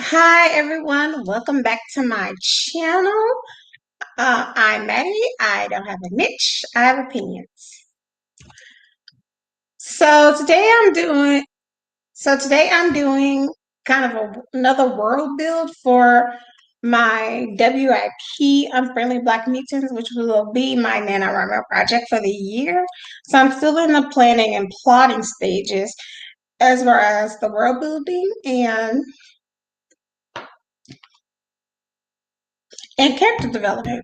Hi everyone, welcome back to my channel. I'm Maddie. I don't have a niche, I have opinions. So today I'm doing kind of another world build for my WIP Unfriendly Black Mutants, which will be my NaNoWriMo project for the year. So I'm still in the planning and plotting stages as far as the world building and character development.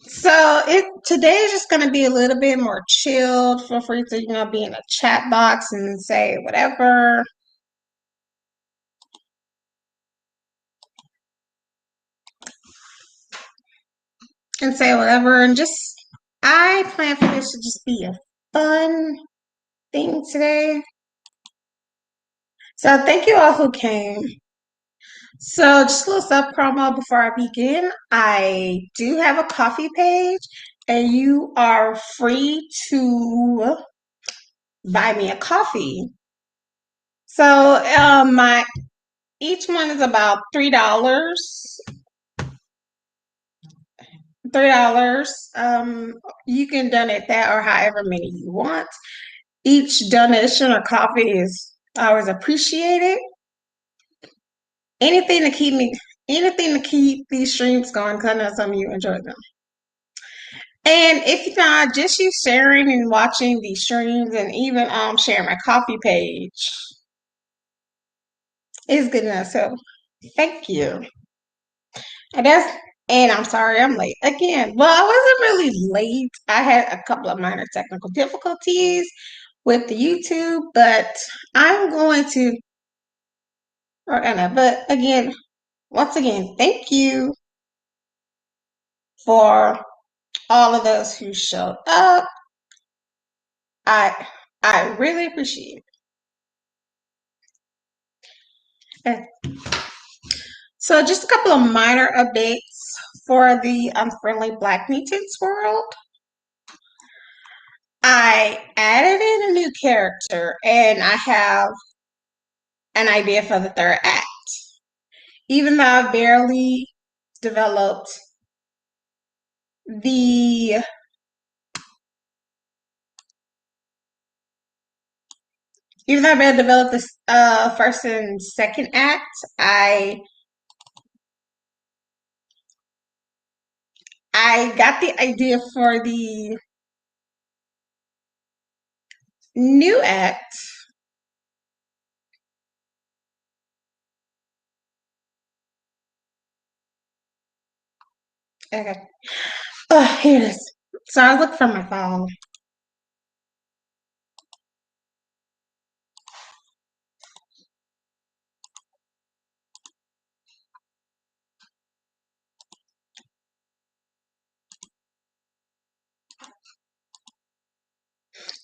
So today is just going to be a little bit more chilled. Feel free to, be in a chat box and say whatever. And just I plan for this to just be a fun thing today. So thank you all who came. So just a little self promo before I begin. I do have a coffee page, and you are free to buy me a coffee. So my each one is about $3. $3. You can donate that or however many you want. Each donation or coffee is always appreciated. Anything to keep me, anything to keep these streams going, because I know some of you enjoy them. And if you're not, just you sharing and watching these streams and even sharing my coffee page is good enough. So thank you. And that's and I'm sorry I'm late again. Well, I wasn't really late. I had a couple of minor technical difficulties with the YouTube, but I'm going to work on that. But again, once again, thank you for all of those who showed up. I I really appreciate it. So just a couple of minor updates for the Unfriendly Black Mutants world. I added in a new character and I have an idea for the third act. Even though I barely developed the even though I barely developed this first and second act, I got the idea for the new act. Okay. Oh, here it is. So I looked for my phone.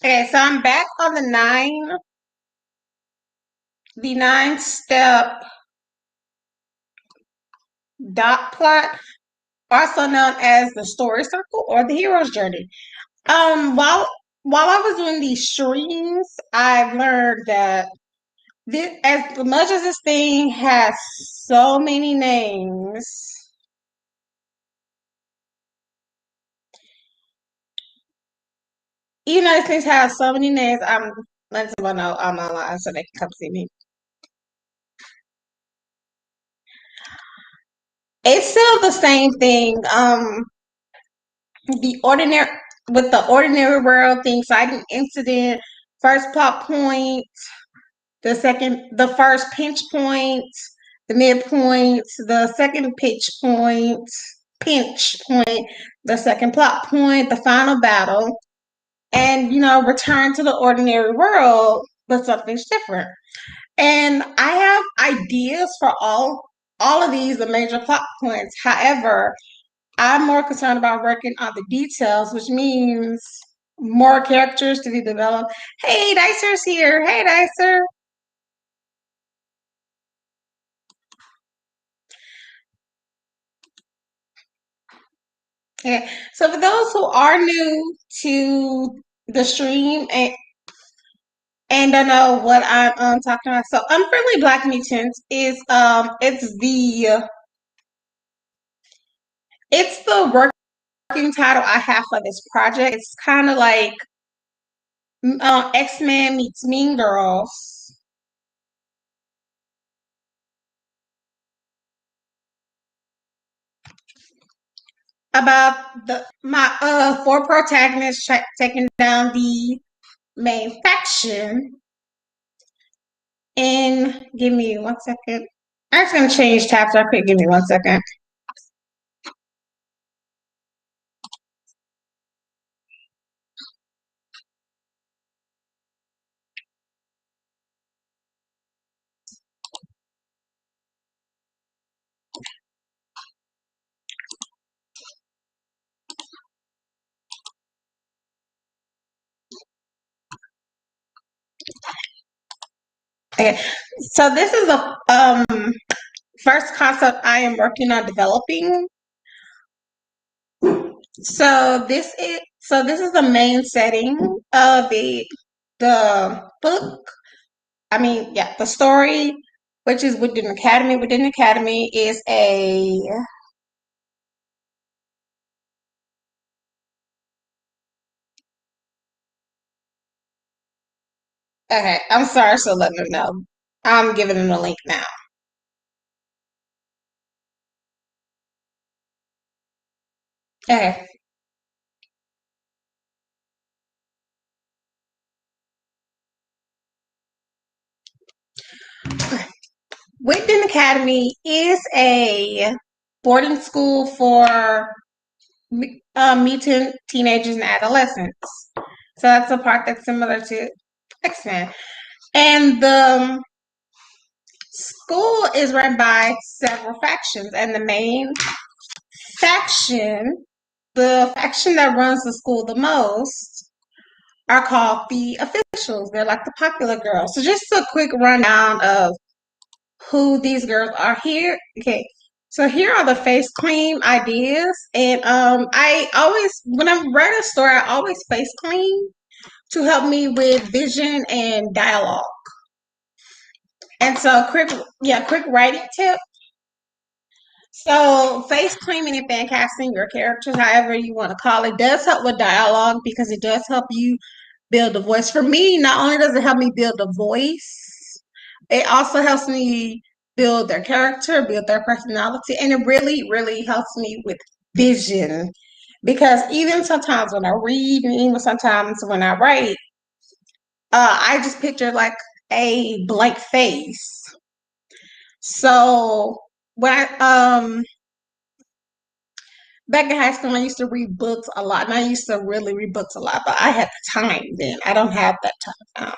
Okay, so I'm back on the 9-step dot plot, also known as the story circle or the hero's journey. While I was doing these streams, I've learned that as much as this thing has so many names, even though these things have so many names, I'm letting someone know I'm online so they can come see me. It's still the same thing. The ordinary with the ordinary world thing, citing incident, first plot point, the first pinch point, the midpoint, the second pinch point, the second plot point, the final battle, and return to the ordinary world, but something's different. And I have ideas for all of these, the major plot points. However, I'm more concerned about working on the details, which means more characters to be developed. Hey, Dicer's here. Hey, Dicer. Okay, so for those who are new to the stream, and and don't know what I'm talking about. So, Unfriendly Black Mutants is it's the working title I have for this project. It's kind of like X-Men meets Mean Girls. About the my four protagonists taking down the main faction. And give me 1 second. I'm just gonna change tabs real quick. Give me 1 second. Okay, so this is the first concept I am working on developing. So this is the main setting of the book. I mean, yeah, the story, which is within Academy. Within Academy is a okay. I'm sorry, so let me know. I'm giving them a link now. Okay. Within Academy is a boarding school for mutant teenagers and adolescents. So that's a part that's similar to X-Men. And the school is run by several factions, and the main faction, the faction that runs the school the most, are called the officials. They're like the popular girls. So just a quick rundown of who these girls are here. Okay. So here are the face clean ideas. And I always when I write a story, I always face clean to help me with vision and dialogue. And so quick writing tip. So face claiming and fan casting your characters, however you want to call it, does help with dialogue because it does help you build a voice. For me, not only does it help me build a voice, it also helps me build their character, build their personality, and it really, really helps me with vision. Because even sometimes when I read, and even sometimes when I write, I just picture like a blank face. So when back in high school, I used to read books a lot, and I used to really read books a lot, but I had the time then. I don't have that time now.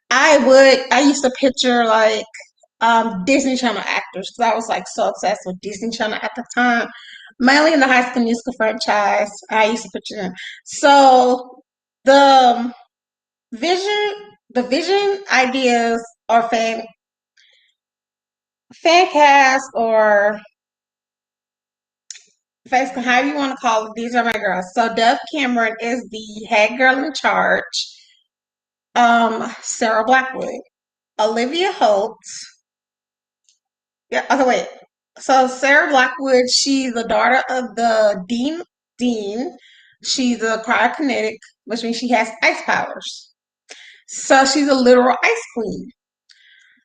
I used to picture like Disney Channel actors because I was like so obsessed with Disney Channel at the time. Mainly in the High School Musical franchise, I used to picture them. So the vision, the vision ideas or fan cast or Facebook, however you want to call it, these are my girls. So Dove Cameron is the head girl in charge. Sarah Blackwood, Olivia Holt. Yeah. Okay, wait. So Sarah Blackwood, she's the daughter of the dean. Dean. She's a cryokinetic, which means she has ice powers. So she's a literal ice queen.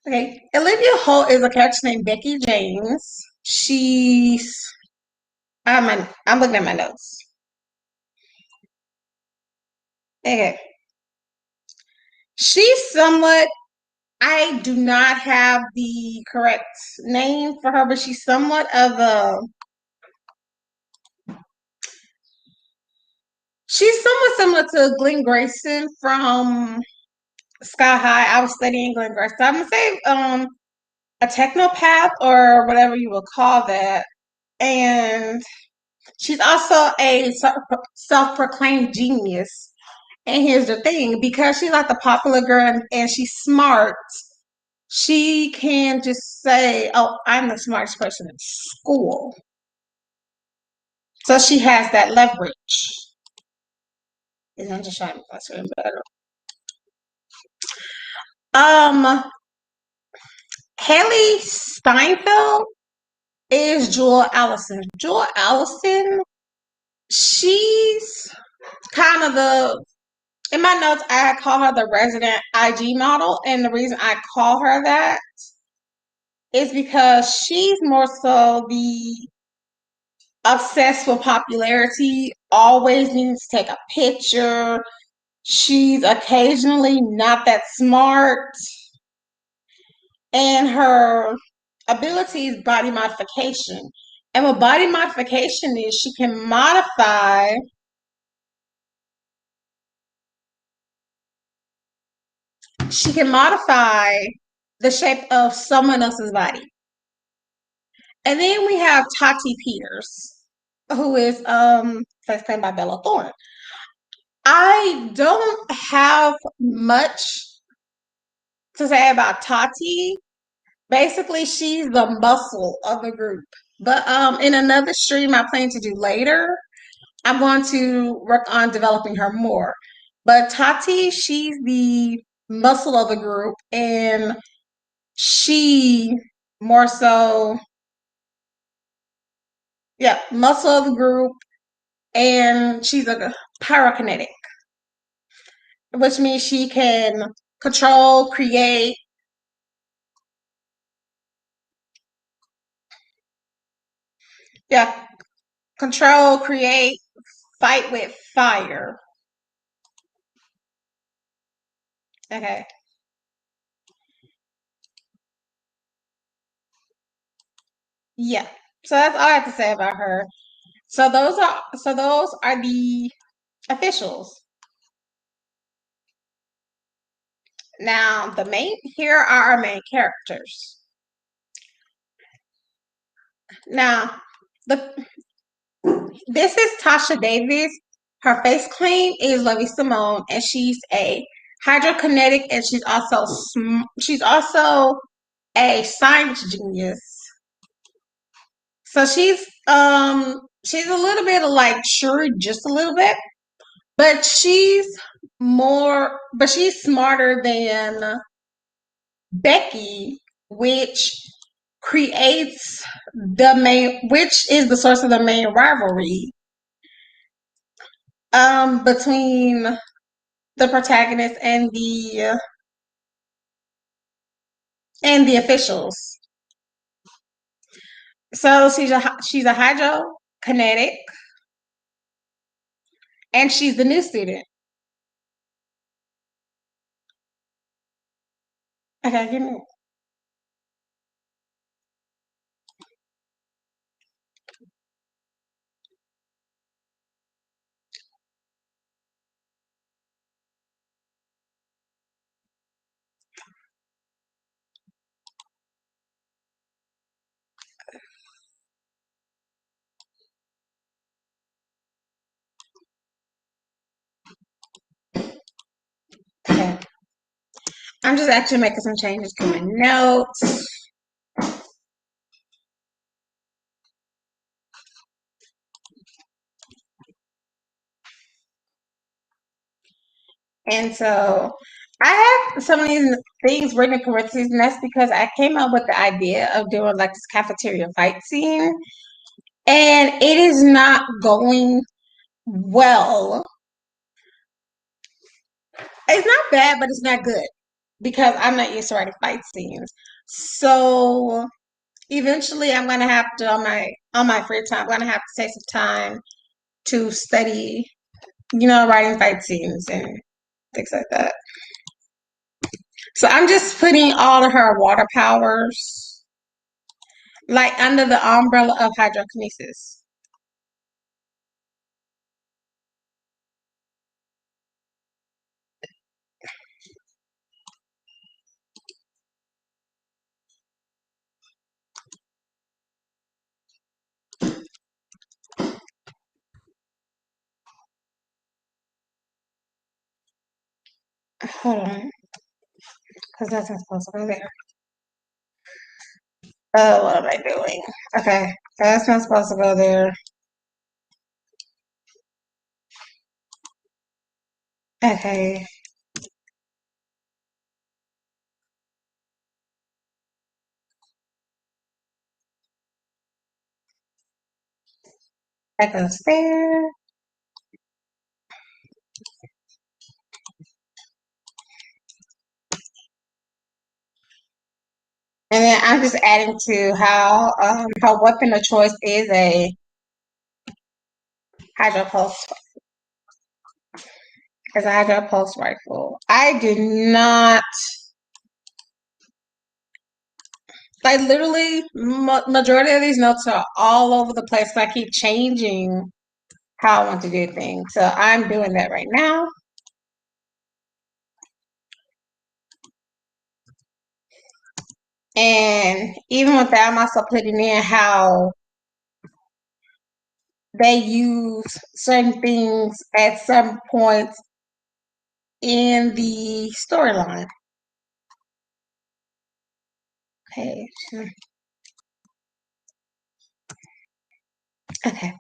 Okay. Olivia Holt is a character named Becky James. She's I'm looking at my notes. Okay. She's somewhat I do not have the correct name for her, but she's somewhat of a she's somewhat similar to Glenn Grayson from Sky High. I was studying Glenn Grayson. So I'm gonna say a technopath or whatever you would call that. And she's also a self-proclaimed genius. And here's the thing, because she's like the popular girl and she's smart, she can just say, "Oh, I'm the smartest person in school." So she has that leverage. Is I'm just trying to make my screen better. Um, Haley Steinfeld is Jewel Allison. Jewel Allison, she's kind of the, in my notes, I call her the resident IG model. And the reason I call her that is because she's more so the obsessed with popularity, always needs to take a picture. She's occasionally not that smart. And her ability is body modification. And what body modification is, she can modify the shape of someone else's body. And then we have Tati Peters, who is first played by Bella Thorne. I don't have much to say about Tati. Basically, she's the muscle of the group. But in another stream I plan to do later, I'm going to work on developing her more. But Tati, she's the muscle of the group, and she more so, yeah, muscle of the group, and she's a pyrokinetic, which means she can control, create, yeah, control, create, fight with fire. Okay. Yeah. So that's all I have to say about her. So those are the officials. Now here are our main characters. Now the this is Tasha Davis. Her face claim is Lovey Simone, and she's a hydrokinetic, and she's also a science genius. So she's a little bit of like Shuri, just a little bit, but she's smarter than Becky, which creates which is the source of the main rivalry between the protagonist and the officials. So she's a hydrokinetic, and she's the new student. Okay, give me. Okay, I'm just actually making some changes to my notes. And so I have some of these things written in parentheses, and that's because I came up with the idea of doing like this cafeteria fight scene, and it is not going well. It's not bad, but it's not good because I'm not used to writing fight scenes. So eventually, I'm gonna have to on my free time. I'm gonna have to take some time to study, writing fight scenes and things like that. So I'm just putting all of her water powers like under the umbrella of hydrokinesis. Hold on, because that's not supposed to go there. Oh, what am I doing? Okay, that's not supposed to go there. Okay. That goes there. And then I'm just adding to how her weapon of choice is a hydro pulse as a hydro pulse rifle. I did not like literally majority of these notes are all over the place. So I keep changing how I want to do things. So I'm doing that right now. And even with that, I'm also putting in how they use certain things at some points in the storyline. Page. Okay.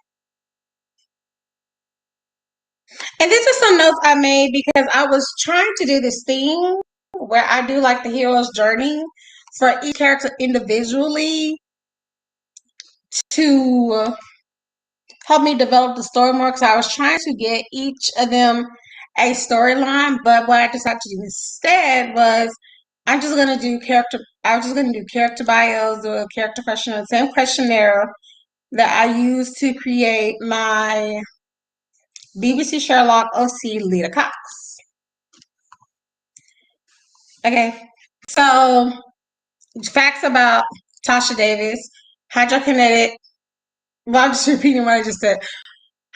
And these are some notes I made because I was trying to do this thing where I do like the hero's journey for each character individually to help me develop the story more. Because I was trying to get each of them a storyline, but what I decided to do instead was I'm just gonna do character. I was just gonna do character bios or character questionnaire, the same questionnaire that I used to create my BBC Sherlock OC Lita Cox. Okay, so facts about Tasha Davis, hydrokinetic. Well, I'm just repeating what I just said.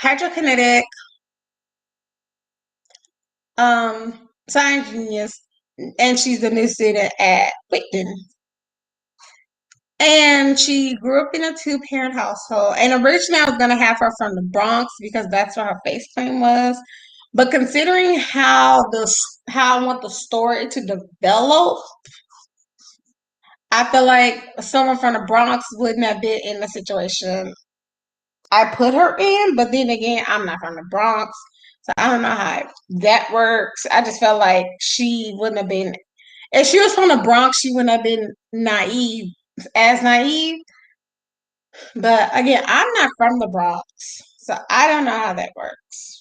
Hydrokinetic, science genius, and she's a new student at Whitton. And she grew up in a two-parent household. And originally, I was gonna have her from the Bronx because that's where her face claim was. But considering how I want the story to develop, I feel like someone from the Bronx wouldn't have been in the situation I put her in. But then again, I'm not from the Bronx, so I don't know how that works. I just felt like she wouldn't have been. If she was from the Bronx, she wouldn't have been as naive. But again, I'm not from the Bronx, so I don't know how that works.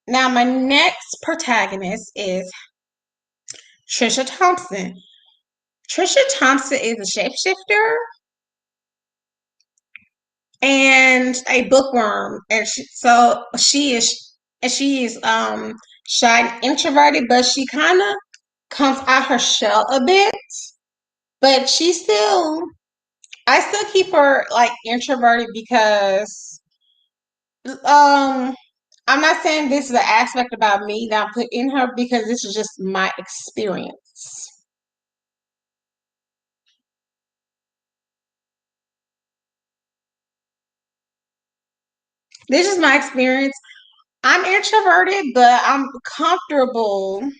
Now, my next protagonist is Trisha Thompson. Trisha Thompson is a shapeshifter and a bookworm, and she is shy and introverted, but she kind of comes out her shell a bit. But I still keep her like introverted because I'm not saying this is an aspect about me that I put in her because this is just my experience. This is my experience. I'm introverted, but I'm comfortable.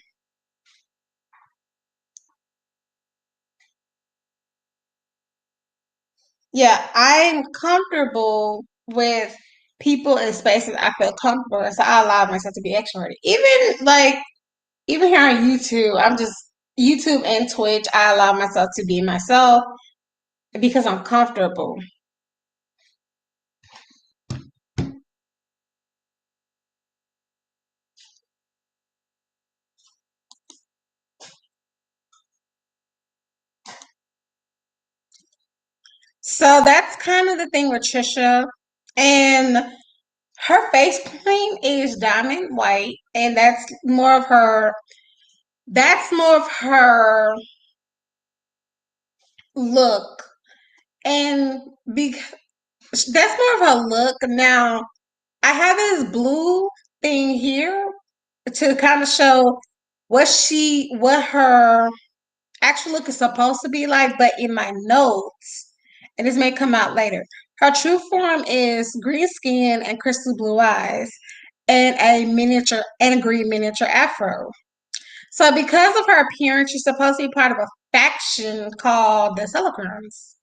Yeah, I'm comfortable with people in spaces I feel comfortable, so I allow myself to be extroverted. Even here on YouTube, I'm just YouTube and Twitch. I allow myself to be myself because I'm comfortable. So that's kind of the thing with Trisha, and her face paint is diamond white, and that's more of her. That's more of her look, and because that's more of her look. Now I have this blue thing here to kind of show what her actual look is supposed to be like, but in my notes, and this may come out later. Her true form is green skin and crystal blue eyes, and a green miniature afro. So because of her appearance, she's supposed to be part of a faction called the Celicrons.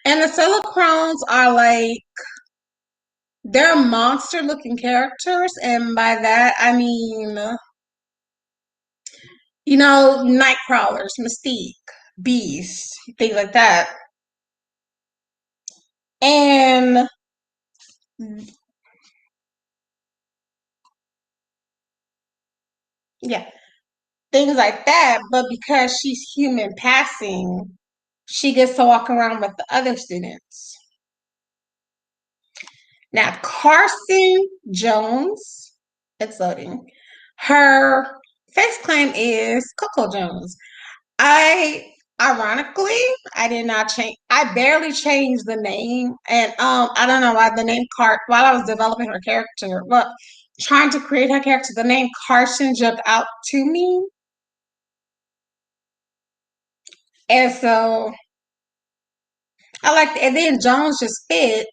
And the Celicrons are like they're monster looking characters, and by that I mean, Night crawlers, Mystique. bees, things like that. And yeah, things like that. But because she's human passing, she gets to walk around with the other students. Now, Carson Jones, it's loading. Her face claim is Coco Jones. I ironically, I did not change. I barely changed the name, and I don't know why the name Cart. While I was developing her character, but trying to create her character, the name Carson jumped out to me, and so I like. And then Jones just fit.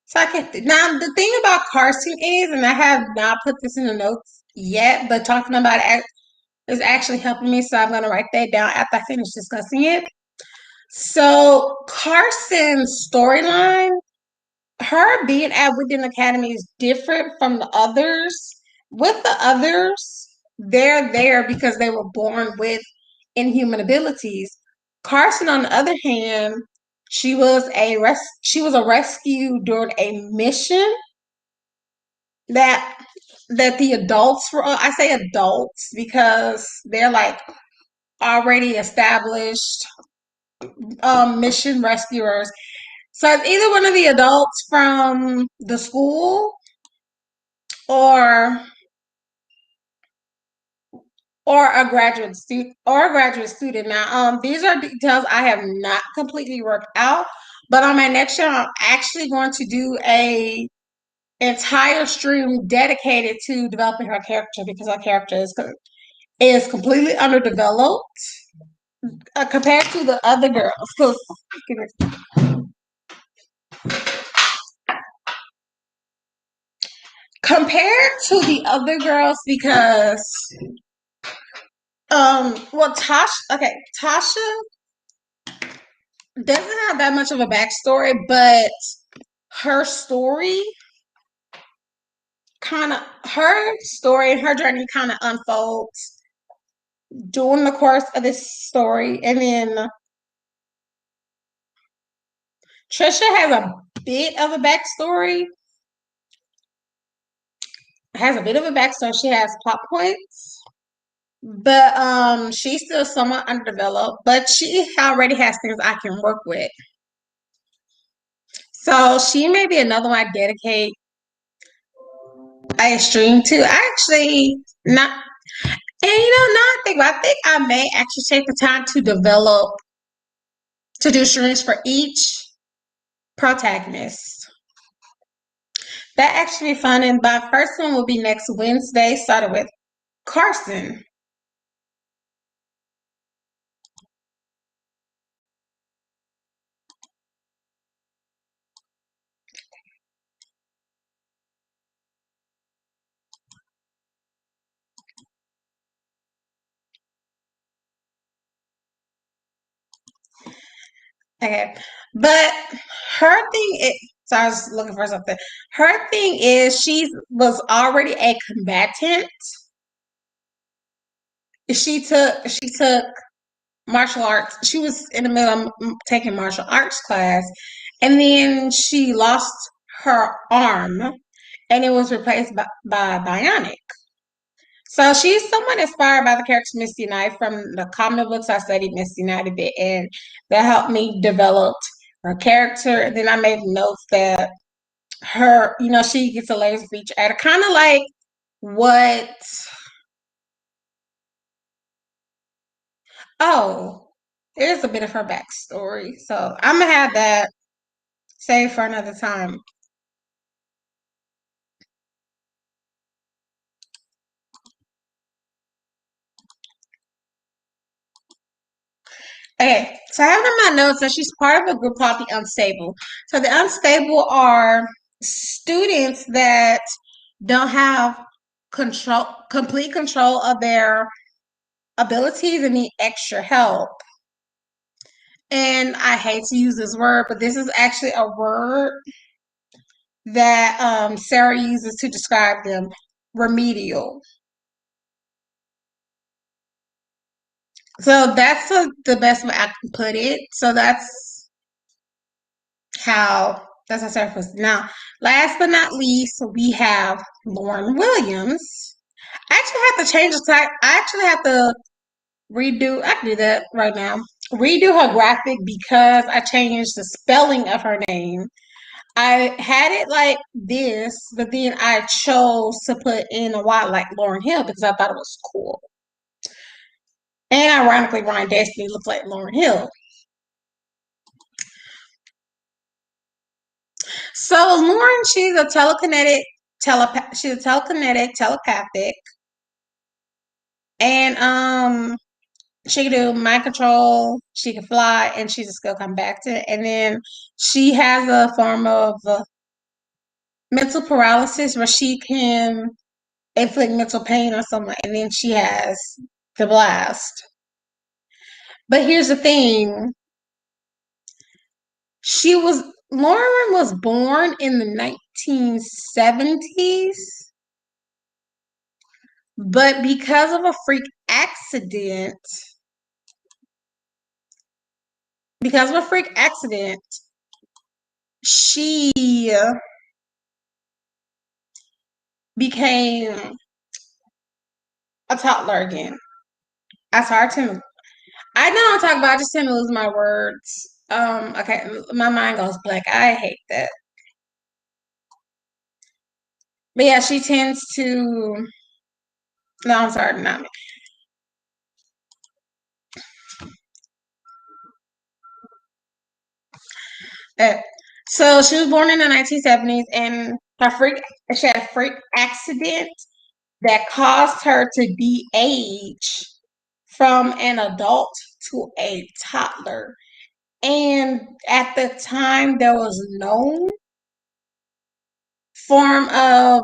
So I can now the thing about Carson is, and I have not put this in the notes yet, but talking about it is actually helping me. So I'm gonna write that down after I finish discussing it. So Carson's storyline, her being at Within Academy is different from the others. With the others, they're there because they were born with inhuman abilities. Carson, on the other hand, she was a rescue during a mission that the adults were on. I say adults because they're like already established mission rescuers. So it's either one of the adults from the school or or a graduate student. Now, these are details I have not completely worked out, but on my next show, I'm actually going to do a entire stream dedicated to developing her character because her character is completely underdeveloped compared to the other girls. Because compared to the other girls, because well, Tasha doesn't have that much of a backstory, but her story her story and her journey kind of unfolds during the course of this story. And then Trisha has a bit of a backstory, She has plot points, but she's still somewhat underdeveloped, but she already has things I can work with. So she may be another one I dedicate a stream to. I actually not and now I think I may actually take the time to develop to do streams for each protagonist. That actually be fun. And my first one will be next Wednesday, started with Carson. Okay. But her thing is, so I was looking for something. Her thing is she was already a combatant. She took martial arts. She was in the middle of taking martial arts class, and then she lost her arm, and it was replaced by bionic. So she's somewhat inspired by the character Misty Knight from the comic books. I studied Misty Knight a bit, and that helped me develop her character. And then I made notes that she gets a laser feature at kind of like what. Oh, there's a bit of her backstory. So I'm gonna have that saved for another time. Okay, so I have in my notes that she's part of a group called the Unstable. So the Unstable are students that don't have complete control of their abilities and need extra help. And I hate to use this word, but this is actually a word that Sarah uses to describe them: remedial. So that's the best way I can put it. So that's how surface. Now, last but not least, we have Lauren Williams. I actually have to change the type. I actually have to redo. I can do that right now. Redo her graphic because I changed the spelling of her name. I had it like this, but then I chose to put in a Y like Lauren Hill because I thought it was cool. And ironically, Ryan Destiny looks like Lauren Hill. So Lauren, she's a telepathic, and she can do mind control. She can fly, and she's a skill come back to it. And then she has a form of mental paralysis where she can inflict mental pain on someone, and then she has the blast. But here's the thing: Lauren was born in the 1970s, but because of a freak accident, because of a freak accident, she became a toddler again. That's hard to. I know I'm talking about. I just tend to lose my words. Okay, my mind goes blank. I hate that. But yeah, she tends to. No, I'm sorry, not me. Uh, so she was born in the 1970s, and she had a freak accident that caused her to de-age from an adult to a toddler. And at the time, there was no form of,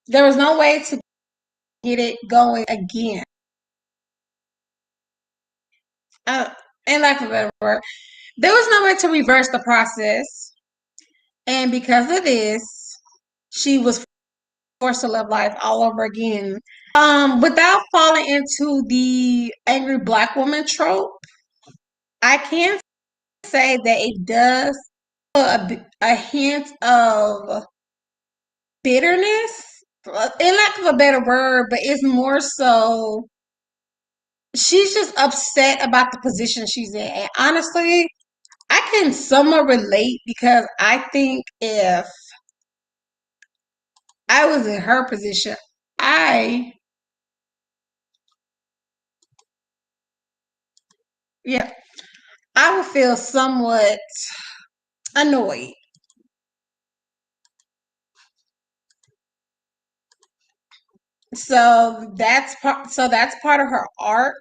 there was no way to get it going again. Uh, and lack of a better word, there was no way to reverse the process. And because of this, she was forced to live life all over again. Without falling into the angry black woman trope, I can say that it does put a hint of bitterness, in lack of a better word, but it's more so she's just upset about the position she's in. And honestly, I can somewhat relate because I think if I was in her position, I, yeah, I would feel somewhat annoyed. So that's part of her arc.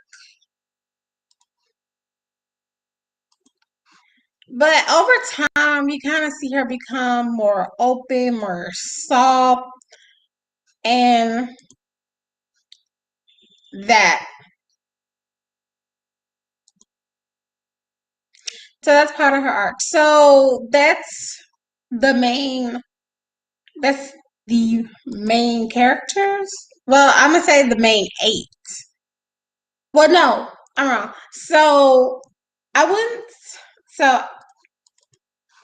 But over time, you kind of see her become more open, more soft, and that. So that's part of her arc. So the main, that's the main characters. Well, I'm gonna say the main eight. Well, no, I'm wrong. So I wouldn't. So,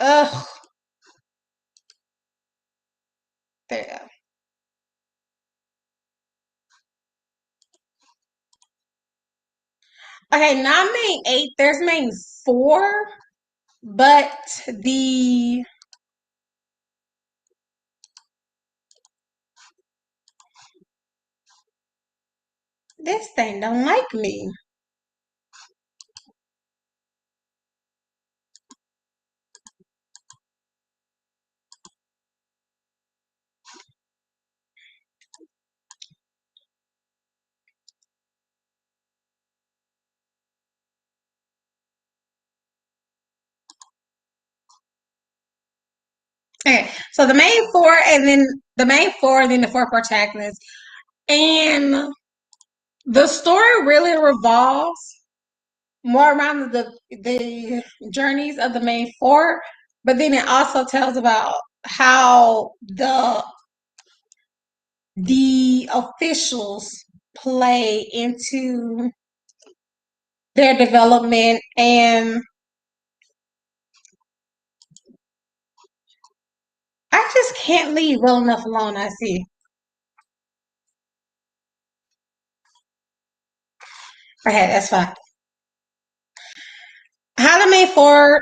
ugh, there you go. Okay, not main eight. There's main four, but the this thing don't like me. Okay, so the main four, and then the four protagonists, and the story really revolves more around the journeys of the main four, but then it also tells about how the officials play into. their development, and I just can't leave well enough alone, I see. Okay, that's fine. How the May 4,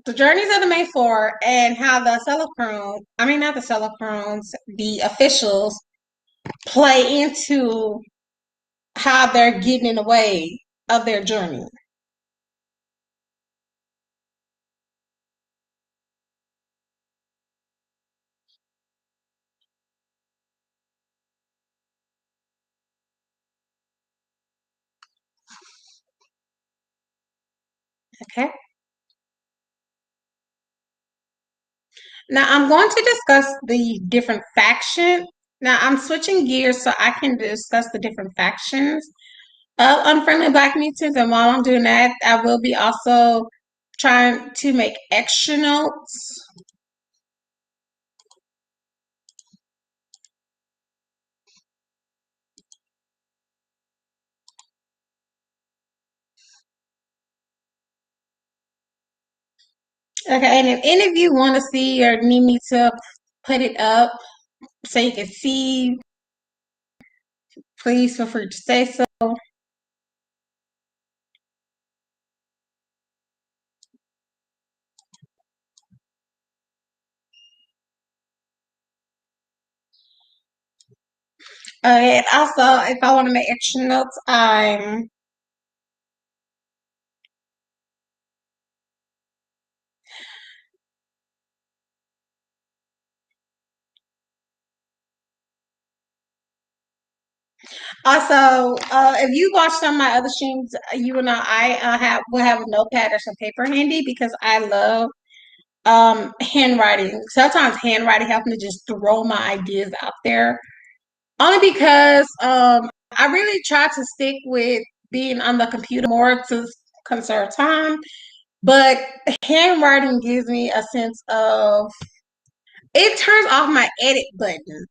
the journeys of the May 4, and how the Celicrone, I mean, not the Celicrones, the officials play into how they're getting in the way of their journey. Okay. Now I'm going to discuss the different factions. Now I'm switching gears so I can discuss the different factions of Unfriendly Black Mutants. And while I'm doing that, I will be also trying to make extra notes. Okay, and if any of you want to see or need me to put it up so you can see, please feel free to say so. And also, if I want to make extra notes, I'm also, if you watched some of my other streams, you will know I will have a notepad or some paper handy because I love handwriting. Sometimes handwriting helps me just throw my ideas out there. Only because I really try to stick with being on the computer more to conserve time. But handwriting gives me a sense of it turns off my edit button.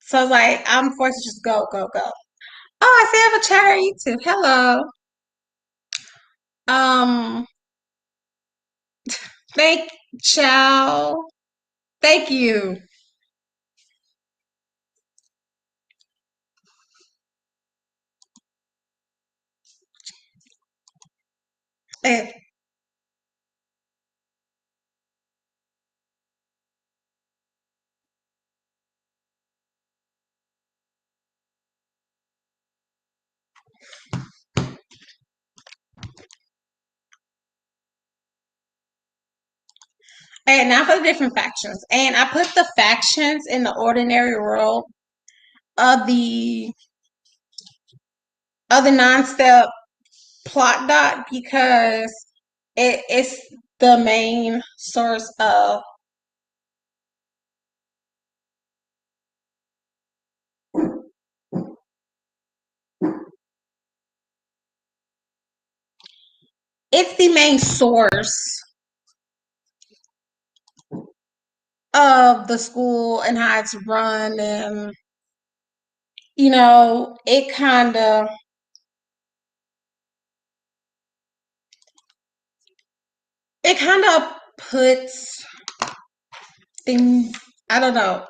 So it's like I'm forced to just go, go, go. Oh, I see I have a chat on YouTube. Hello. Um, thank ciao. Thank you. And, and now for the different factions. And I put the factions in the ordinary world of the non-step plot dot because it's the main source of it's the main source of the school and how it's run, and it kind of puts things, I don't know.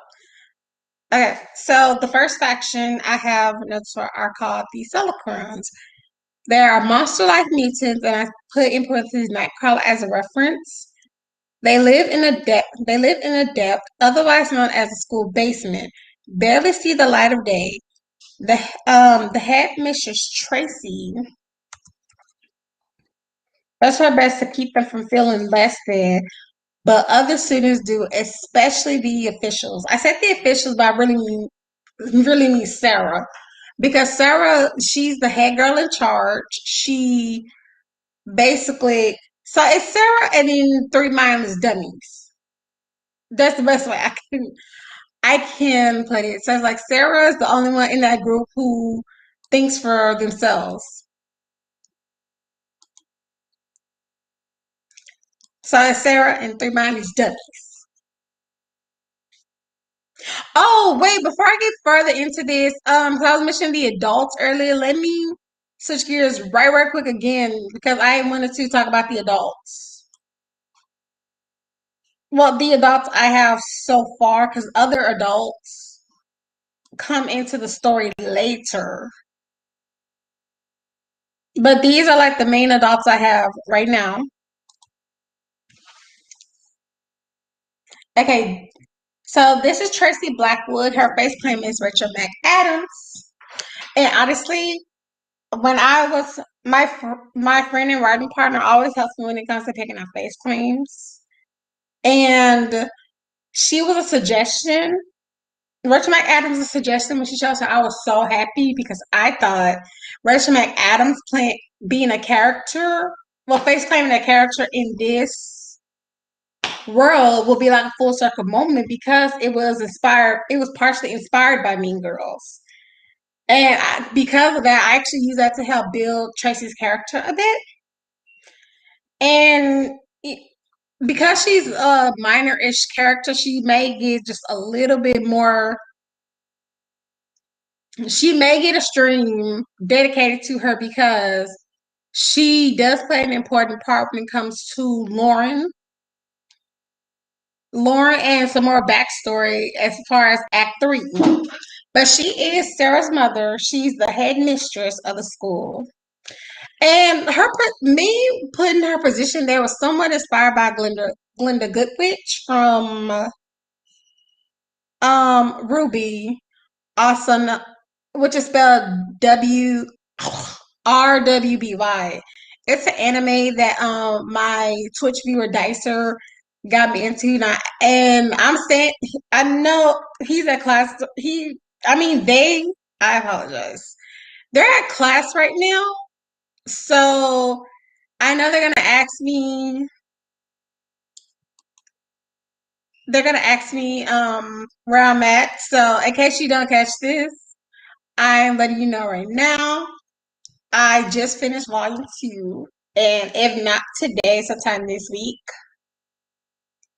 Okay, so the first faction I have notes for are called the Celicrons. They are monster-like mutants, and I put in parentheses Nightcrawler as a reference. They live in a depth, otherwise known as the school basement. Barely see the light of day. The headmistress Tracy does her best to keep them from feeling less than, but other students do, especially the officials. I said the officials, but I really mean Sarah, because Sarah, she's the head girl in charge. She basically, so it's Sarah and then three mindless dummies. That's the best way I can put it. So it's like Sarah is the only one in that group who thinks for themselves. So it's Sarah and three mindless dummies. Oh, wait, before I get further into this, 'cause I was mentioning the adults earlier, let me switch gears right quick again because I wanted to talk about the adults. Well, the adults I have so far, because other adults come into the story later. But these are like the main adults I have right now. Okay, so this is Tracy Blackwood. Her face claim is Rachel McAdams. And honestly, when I was my friend and writing partner always helps me when it comes to picking out face creams. And she was a suggestion. Rachel McAdams was a suggestion when she chose her. I was so happy because I thought Rachel McAdams playing being a character, well, face claiming a character in this world will be like a full circle moment because it was inspired. It was partially inspired by Mean Girls. And because of that, I actually use that to help build Tracy's character a bit. And because she's a minor-ish character, she may get just a little bit more. She may get a stream dedicated to her because she does play an important part when it comes to Lauren. Lauren and some more backstory as far as Act 3. But she is Sarah's mother. She's the head mistress of the school. And me putting her position there was somewhat inspired by Glenda Goodwitch from Ruby, awesome, which is spelled WRWBY. It's an anime that my Twitch viewer Dicer got me into, and I'm saying I know he's at class. I apologize. They're at class right now, so I know they're gonna ask me. They're gonna ask me where I'm at. So in case you don't catch this, I'm letting you know right now. I just finished volume 2, and if not today, sometime this week,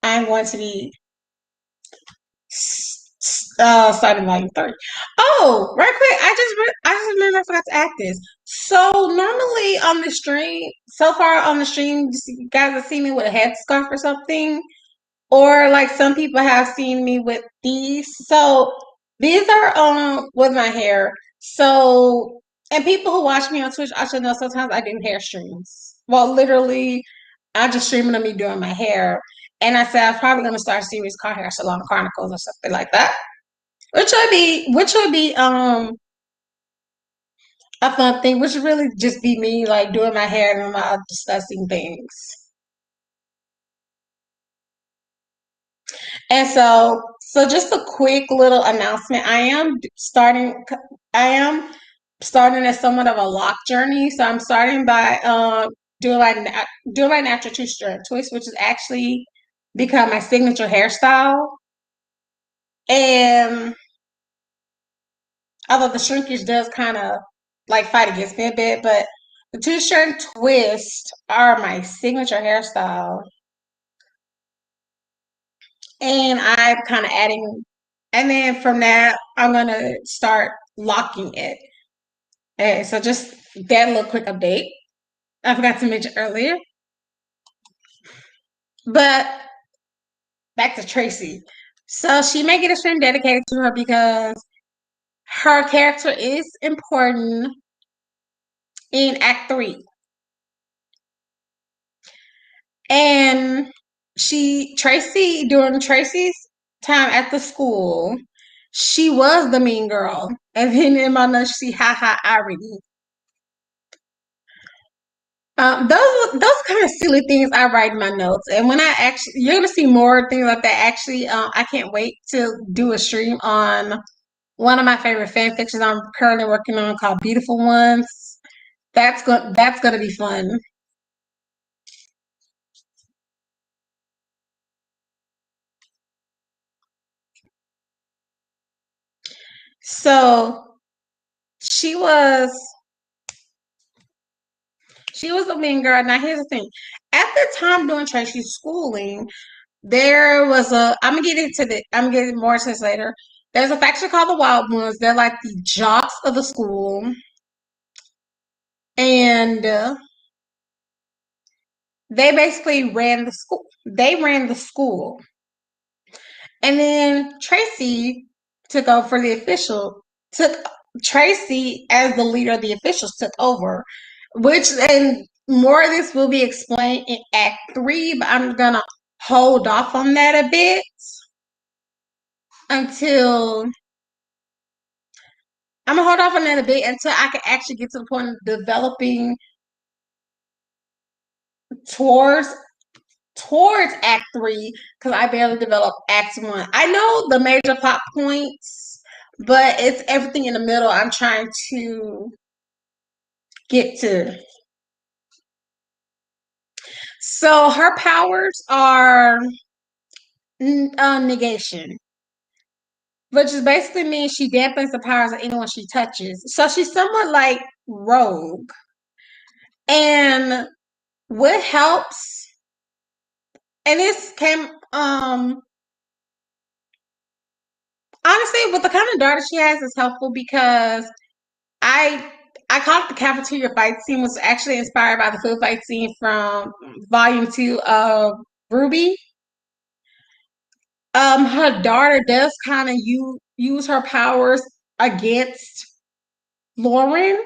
I'm going to be starting volume 3. Oh, right quick, I just remembered I forgot to add this. So normally on the stream, so far on the stream, you guys have seen me with a headscarf or something. Or like some people have seen me with these. So these are with my hair. So and people who watch me on Twitch also know sometimes I do hair streams. Well, literally, I just streaming of me doing my hair. And I said I'm probably gonna start a series called Hair Salon Chronicles or something like that. Which would be a fun thing, which would really just be me like doing my hair and discussing things. And so just a quick little announcement. I am starting as somewhat of a lock journey. So I'm starting by doing my natural two-strand twist, which has actually become my signature hairstyle. And although the shrinkage does kind of like fight against me a bit, but the two-strand twist are my signature hairstyle. And I'm kind of adding, and then from that, I'm gonna start locking it. And so just that little quick update. I forgot to mention earlier. But back to Tracy. So she may get a stream dedicated to her because her character is important in Act 3. And during Tracy's time at the school, she was the mean girl. And then in my notes, she irony. Those kind of silly things I write in my notes, and when you're gonna see more things like that. Actually, I can't wait to do a stream on one of my favorite fan fictions I'm currently working on called Beautiful Ones. That's gonna be fun. So she was she was a mean girl. Now here's the thing: at the time during Tracy's schooling, there was I'm gonna get more into this later. There's a faction called the WorldBuild. They're like the jocks of the school. and they basically ran the school. They ran the school, and then Tracy took over for the official. Took Tracy as the leader of the officials took over, which and more of this will be explained in Act 3, but I'm gonna hold off on that a bit until I'm gonna hold off on that a bit until I can actually get to the point of developing towards Act 3 because I barely developed Act 1. I know the major plot points, but it's everything in the middle I'm trying to get to. So her powers are negation, which is basically means she dampens the powers of anyone she touches. So she's somewhat like Rogue. And what helps, and this came honestly with the kind of daughter she has is helpful because I I caught the cafeteria fight scene was actually inspired by the food fight scene from volume 2 of Ruby. Her daughter does kind of use her powers against Lauren.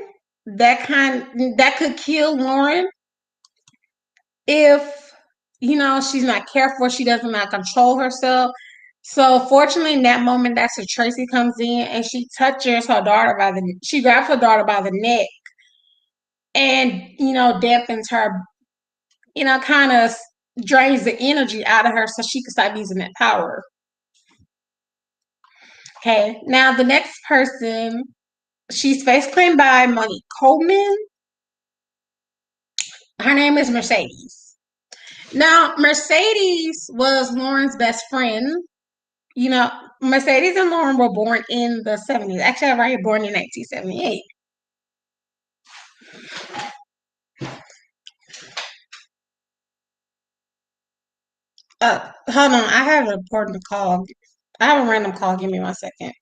That could kill Lauren if she's not careful, she doesn't not control herself. So fortunately in that moment that's where Tracy comes in and she grabs her daughter by the neck and dampens her, kind of drains the energy out of her so she can stop using that power. Okay, now the next person, she's face claimed by Monique Coleman. Her name is Mercedes. Now, Mercedes was Lauren's best friend. You know, Mercedes and Lauren were born in the 70s. Actually, I right here, born in 1978. Hold on. I have an important call. I have a random call. Give me 1 second.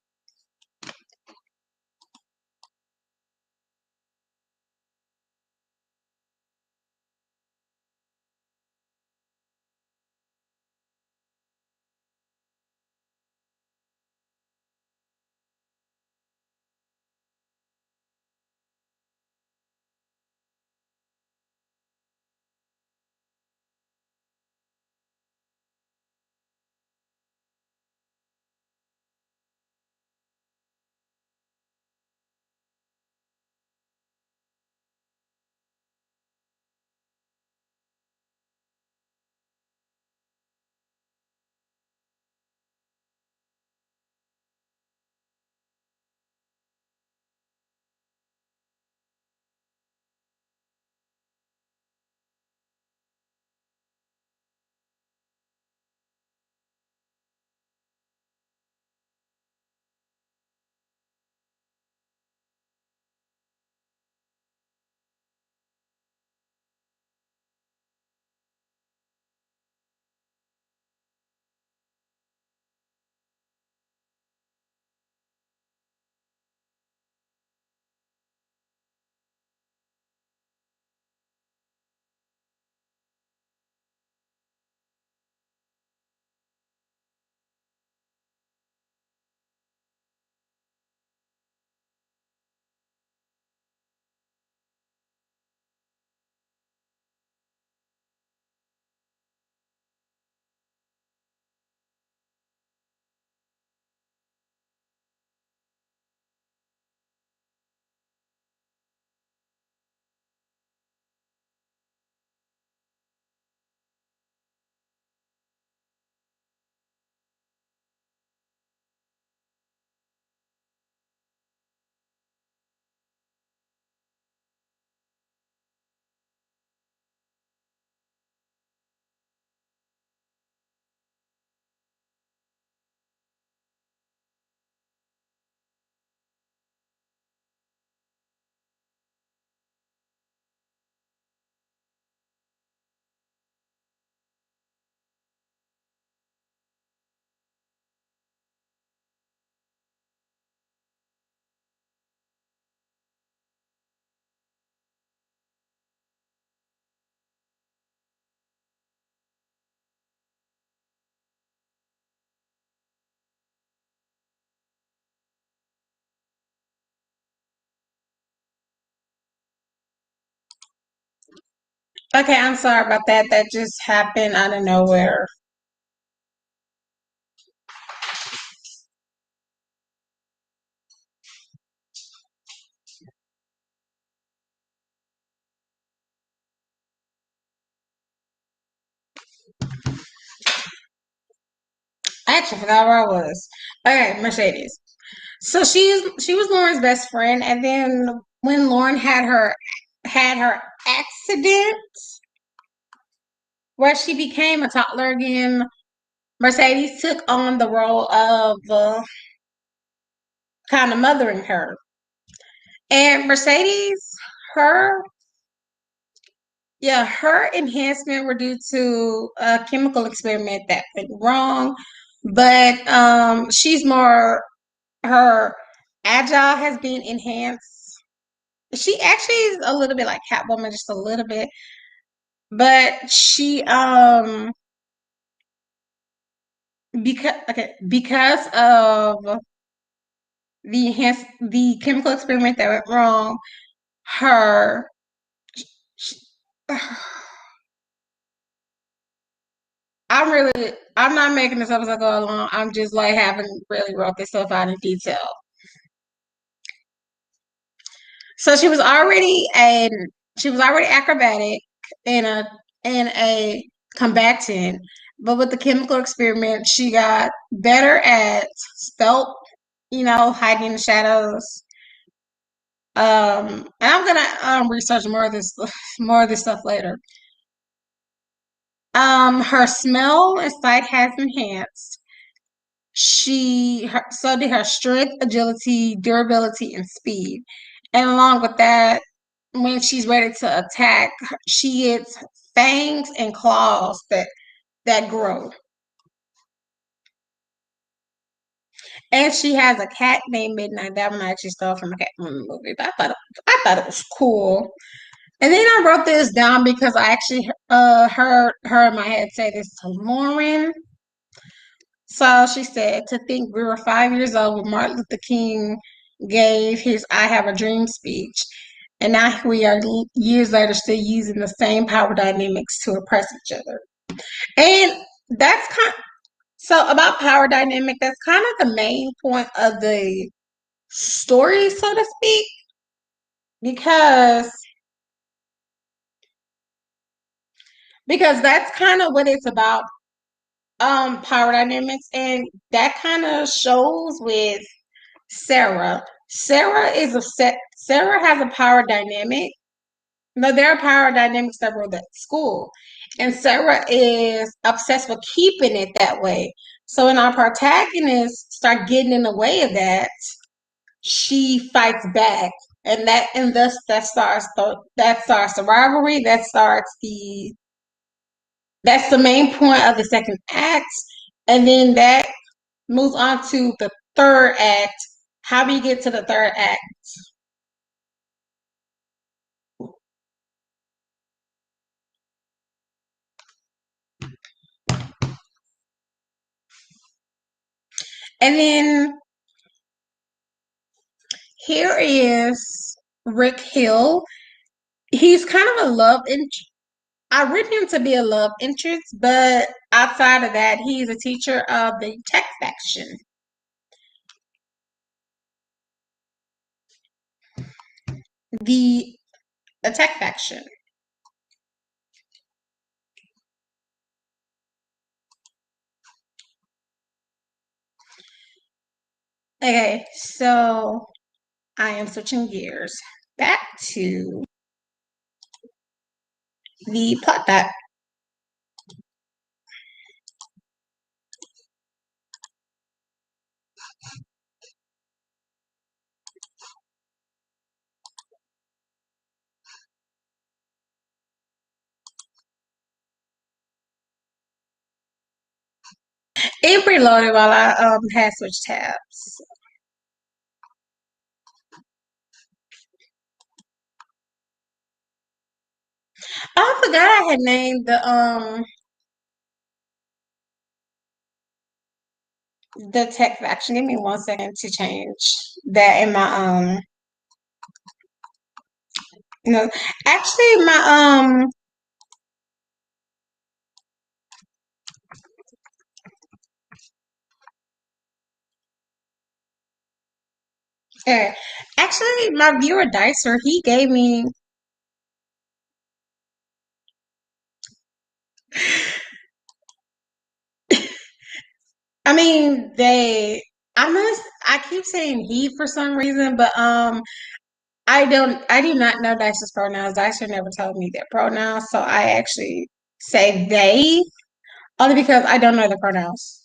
Okay, I'm sorry about that. That just happened out of nowhere. I actually forgot where I was. Okay, Mercedes. So she was Lauren's best friend, and then when Lauren had her accident where she became a toddler again, Mercedes took on the role of kind of mothering her. And Mercedes, her her enhancement were due to a chemical experiment that went wrong, but she's more her agile has been enhanced. She actually is a little bit like Catwoman, just a little bit, but she because of the chemical experiment that went wrong, her sh I'm not making this up as I go along. I'm just like haven't really wrote this stuff out in detail. So she was already acrobatic and a combatant, but with the chemical experiment, she got better at stealth, hiding in the shadows. And I'm gonna research more of this more of this stuff later. Her smell and sight has enhanced. So did her strength, agility, durability, and speed. And along with that, when she's ready to attack, she gets fangs and claws that grow. And she has a cat named Midnight. That one I actually stole from a Catwoman movie. But I thought it was cool. And then I wrote this down because I actually heard her in my head say this to Lauren. So she said, to think we were 5 years old when Martin Luther King gave his I Have a Dream speech. And now here we are years later still using the same power dynamics to oppress each other. And that's so about power dynamic, that's kind of the main point of the story, so to speak, because that's kind of what it's about, power dynamics, and that kind of shows with Sarah. Sarah has a power dynamic. No, there are power dynamics that were at school. And Sarah is obsessed with keeping it that way. So when our protagonists start getting in the way of that, she fights back. And thus that starts the rivalry, that's the main point of the second act. And then that moves on to the third act. How do you get to the third act? And then here is Rick Hill. He's kind of a love interest. I written him to be a love interest, but outside of that, he's a teacher of the tech faction. The tech faction. Okay, so I am switching gears back to the plot that it reloaded while I had switched tabs. I forgot I had named the tech faction. Give me 1 second to change that in my you know actually my Okay. Actually, my viewer Dicer, he gave me. I mean, they. I must. I keep saying he for some reason, but I don't. I do not know Dicer's pronouns. Dicer never told me their pronouns, so I actually say they only because I don't know the pronouns.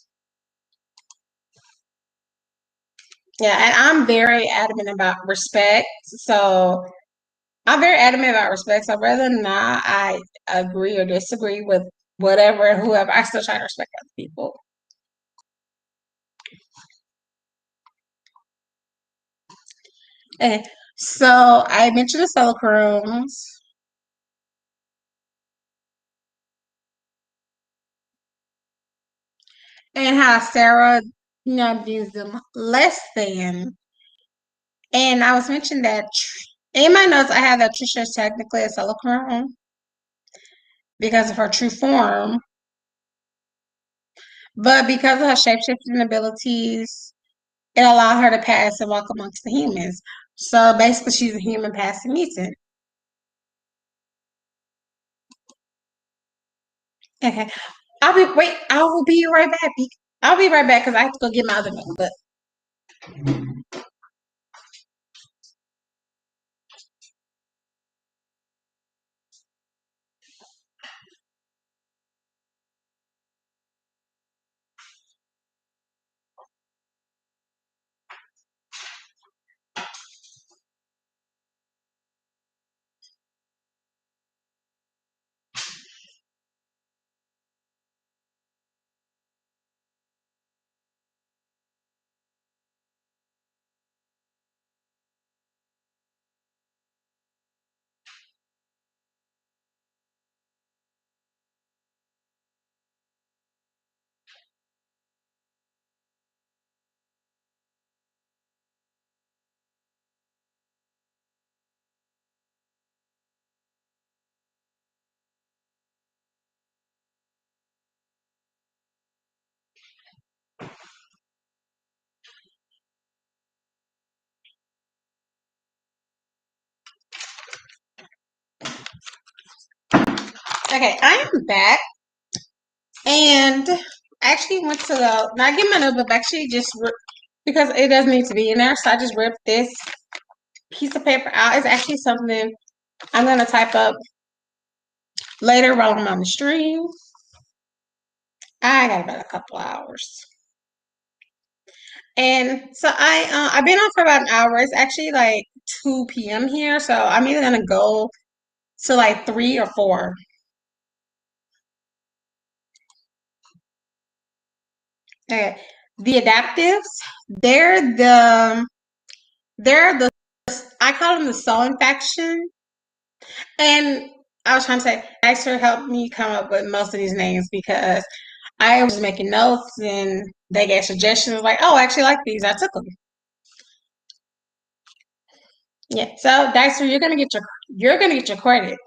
Yeah, and I'm very adamant about respect. So I'm very adamant about respect. So whether or not I agree or disagree with whatever and whoever, I still try to respect other people. Okay. So I mentioned the solo rooms and how Sarah, views them less than. And I was mentioning that in my notes, I have that Trisha is technically a solo room because of her true form, but because of her shapeshifting abilities, it allowed her to pass and walk amongst the humans. So basically, she's a human passing mutant. Okay. I will be right back. I'll be right back because I have to go get my other notebook. Okay, I am back and I actually went to the. Now I get my notebook. Actually, because it doesn't need to be in there, so I just ripped this piece of paper out. It's actually something I'm gonna type up later while I'm on the stream. I got about a couple hours. And so I've been on for about an hour. It's actually like 2 p.m. here, so I'm either gonna go to like 3 or 4. Okay. The adaptives, they're the they're the I call them the sewing faction. And I was trying to say, Dexter helped me come up with most of these names because I was making notes and they gave suggestions like, oh, I actually like these. I took them. Yeah. So Dexter, you're gonna get your credit.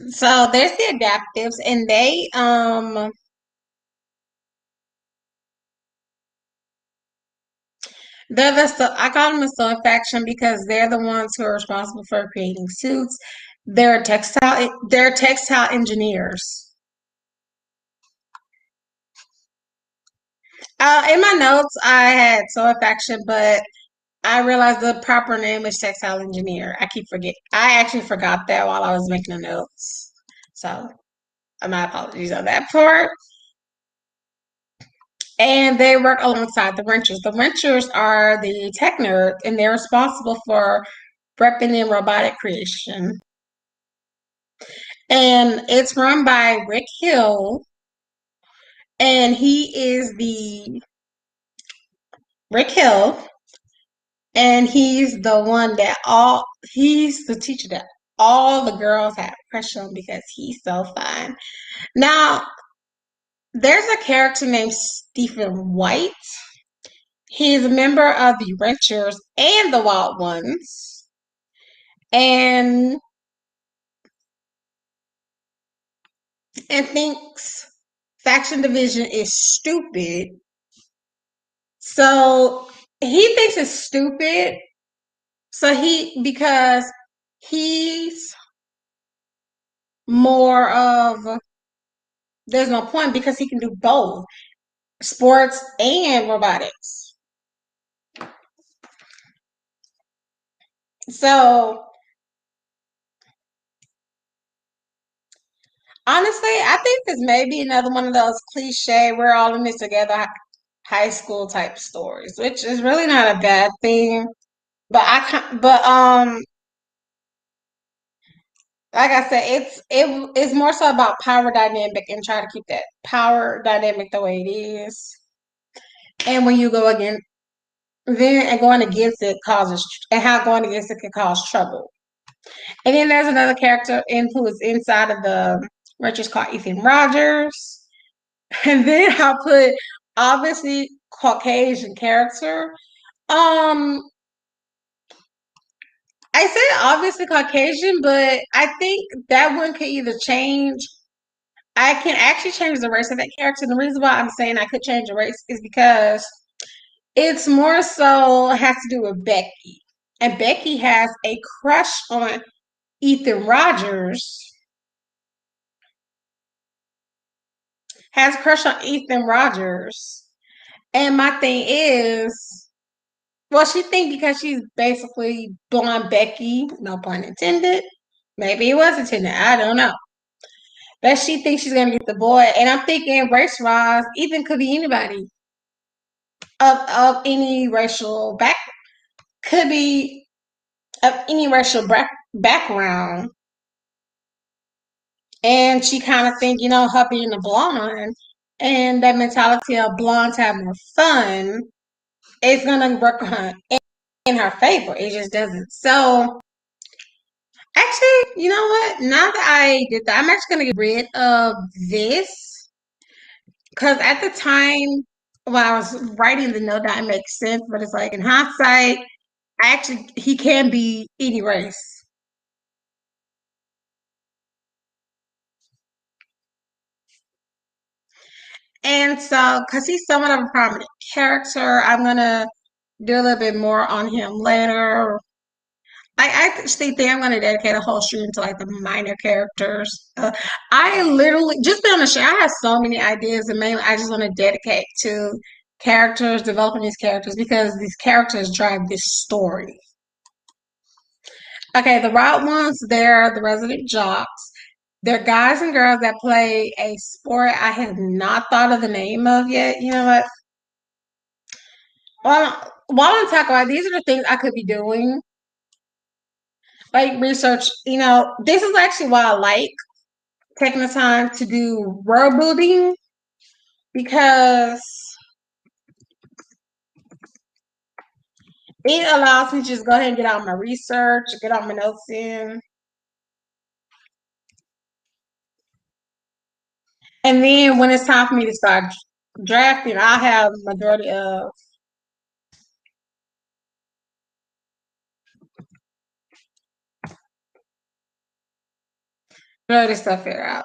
So there's the adaptives, and I call them the sewing faction because they're the ones who are responsible for creating suits. They're textile engineers. In my notes, I had sewing faction, but I realized the proper name is textile engineer. I keep forget. I actually forgot that while I was making the notes. So my apologies on that part. And they work alongside the wrenchers. The wrenchers are the tech nerds, and they're responsible for prepping and robotic creation. And it's run by Rick Hill, and Rick Hill, and he's the teacher that all the girls had a crush on because he's so fine. Now, there's a character named Stephen White. He's a member of the Renters and the Wild Ones. And thinks faction division is stupid. So he thinks it's stupid. So because he's more of, there's no point because he can do both sports and robotics. So honestly, I think this may be another one of those cliche, we're all in this together high school type stories, which is really not a bad thing. But like I said, it's more so about power dynamic and try to keep that power dynamic the way it is. And when you go against then and going against it causes and how going against it can cause trouble. And then there's another character who is inside of the Rangers called Ethan Rogers. And then I'll put obviously Caucasian character. Um, I said obviously Caucasian, but I think that one could either change. I can actually change the race of that character. And the reason why I'm saying I could change the race is because it's more so has to do with Becky. And Becky has a crush on Ethan Rogers. Has a crush on Ethan Rogers. And my thing is, well, she think because she's basically blonde Becky, no pun intended. Maybe it was intended. I don't know. That she thinks she's gonna get the boy. And I'm thinking race wise, Ethan could be anybody of any racial could be of any racial background. And she kind of think, her being a blonde and that mentality of blondes have more fun is gonna work on her in her favor. It just doesn't. So actually, you know what? Now that I did that, I'm actually gonna get rid of this because at the time when I was writing the note, that makes sense. But it's like in hindsight, actually he can be any race. And so, because he's somewhat of a prominent character, I'm gonna do a little bit more on him later. I actually think I'm going to dedicate a whole stream to like the minor characters. I literally just be on the show. I have so many ideas, and mainly I just want to dedicate to characters, developing these characters because these characters drive this story. Okay, the right ones, they're the resident jocks. They're guys and girls that play a sport I have not thought of the name of yet. You know what? While I'm talking about these are the things I could be doing, like research. This is actually why I like taking the time to do world building because it allows me to just go ahead and get out my research, get all my notes in. And then when it's time for me to start drafting, I have majority of stuff figured out.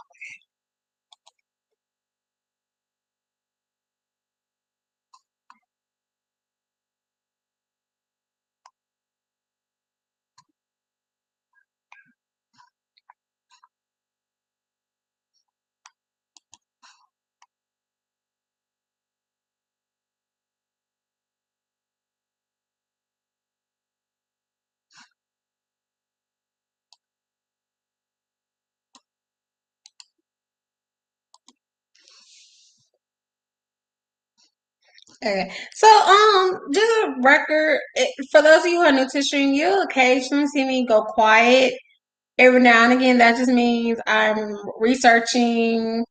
Okay. So just a record for those of you who are new to stream, you'll occasionally see me go quiet every now and again. That just means I'm researching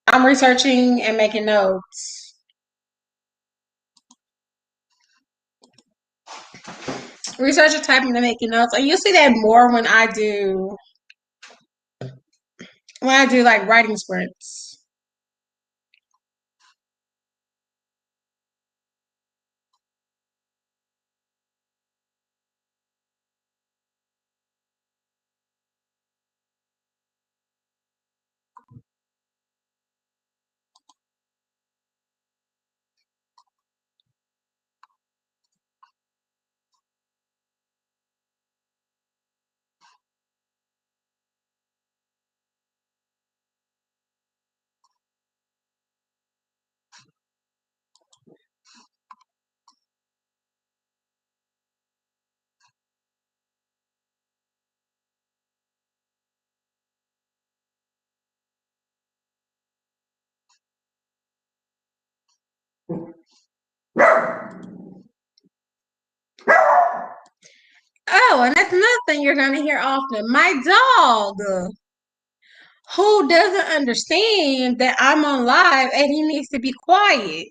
and making notes. Research typing and making notes. And you see that more when I do like writing sprints. Oh, and that's another thing you're gonna hear often. My dog, who doesn't understand that I'm on live and he needs to be quiet.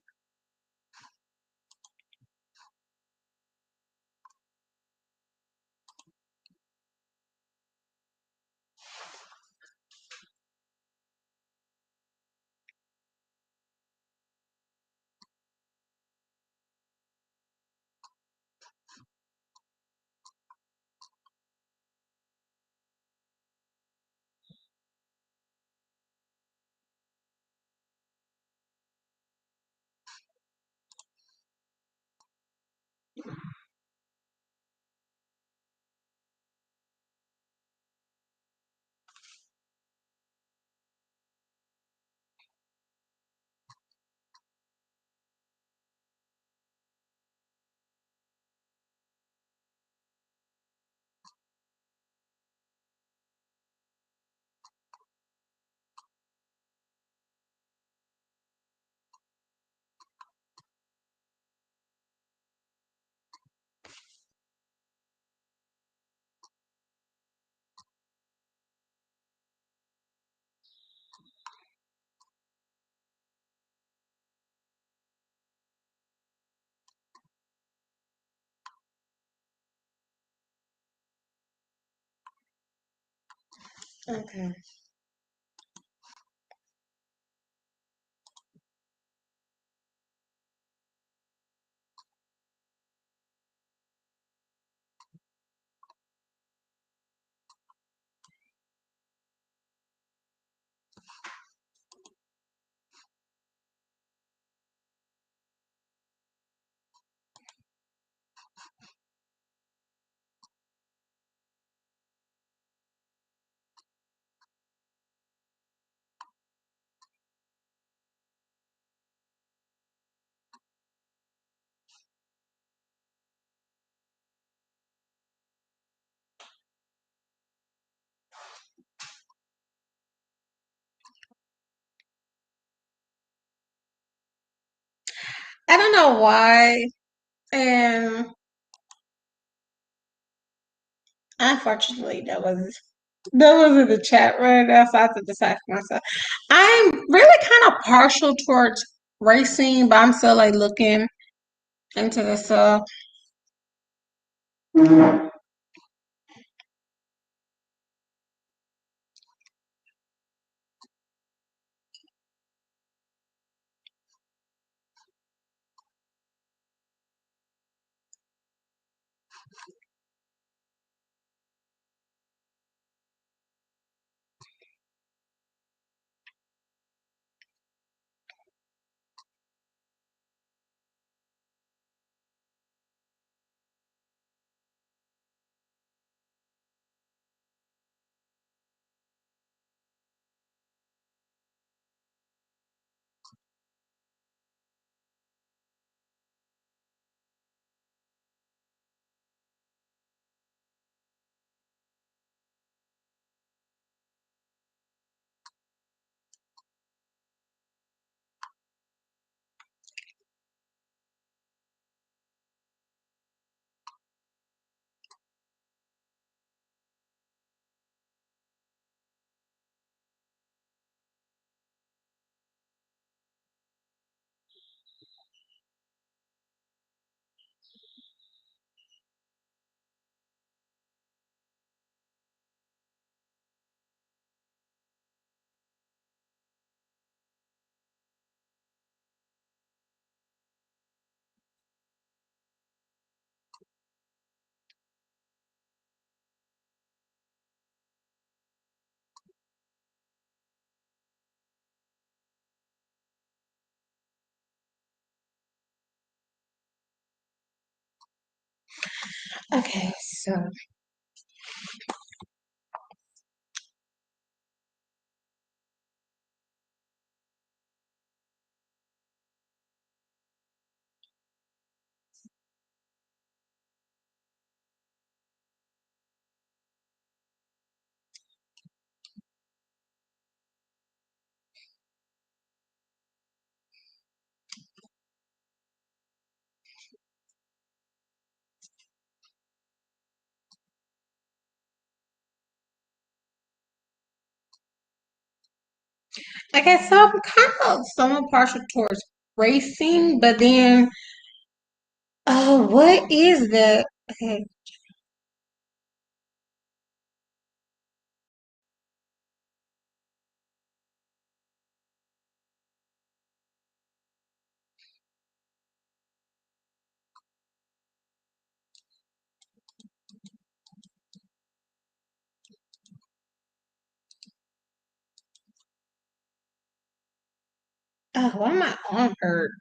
Okay. I don't know why. And unfortunately that was in the chat right now, so I have to decide for myself. I'm really kind of partial towards racing, but I'm still like looking into this stuff. Okay, so I guess I'm kind of somewhat partial towards racing, but then oh, what is that? Okay. Oh, why my arm hurt?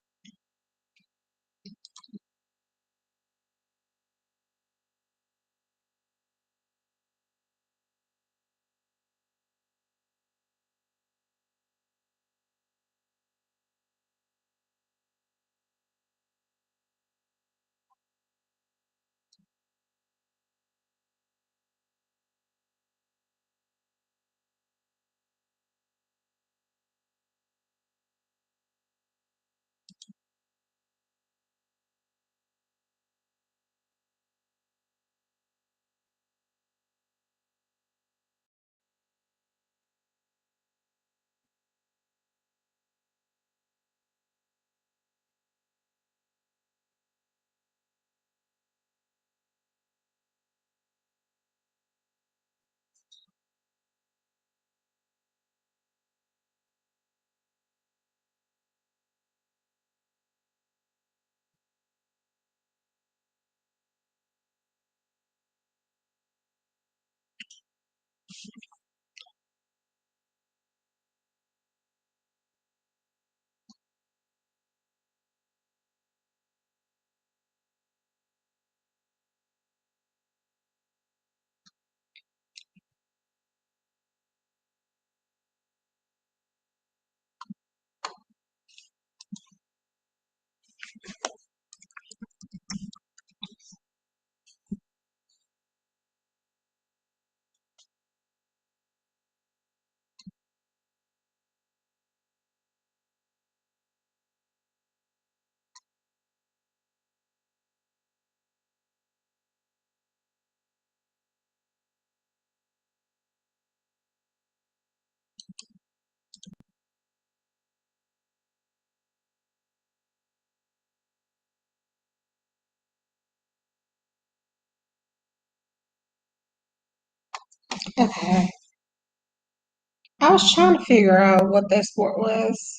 Okay. I was trying to figure out what that sport was.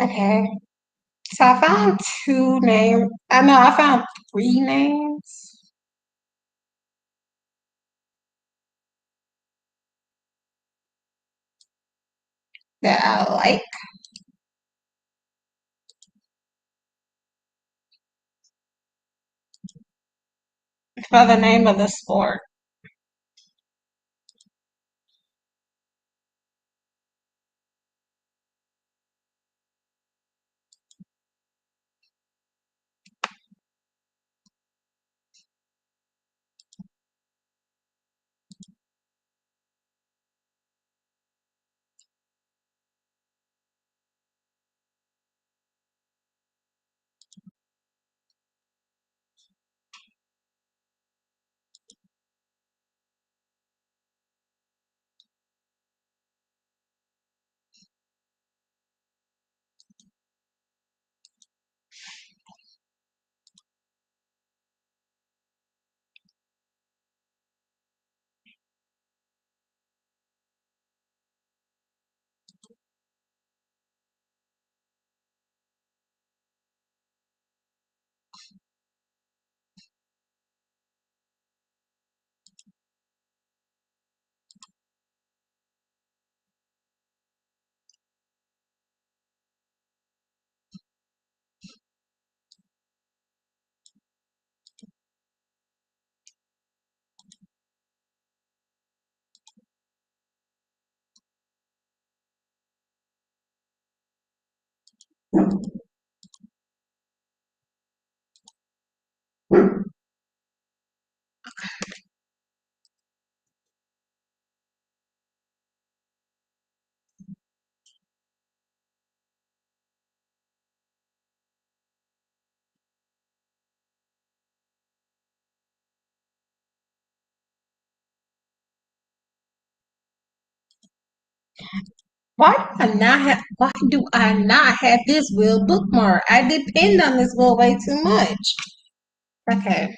Okay. So I found two names. I know I found three names that I like for the name of the sport. Why do I not have this wheel bookmark? I depend on this wheel way too much. Okay.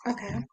Okay.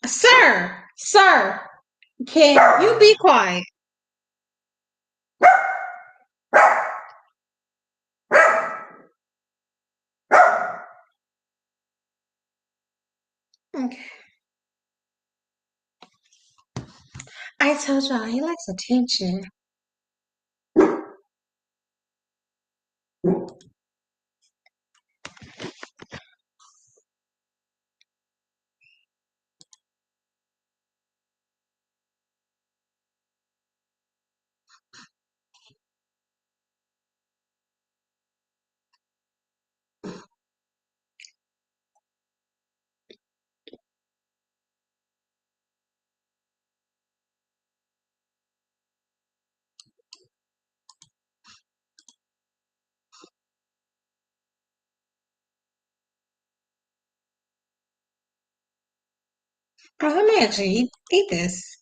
Sir, can you be quiet? Okay. I told y'all he likes attention. Oh, let me actually eat this.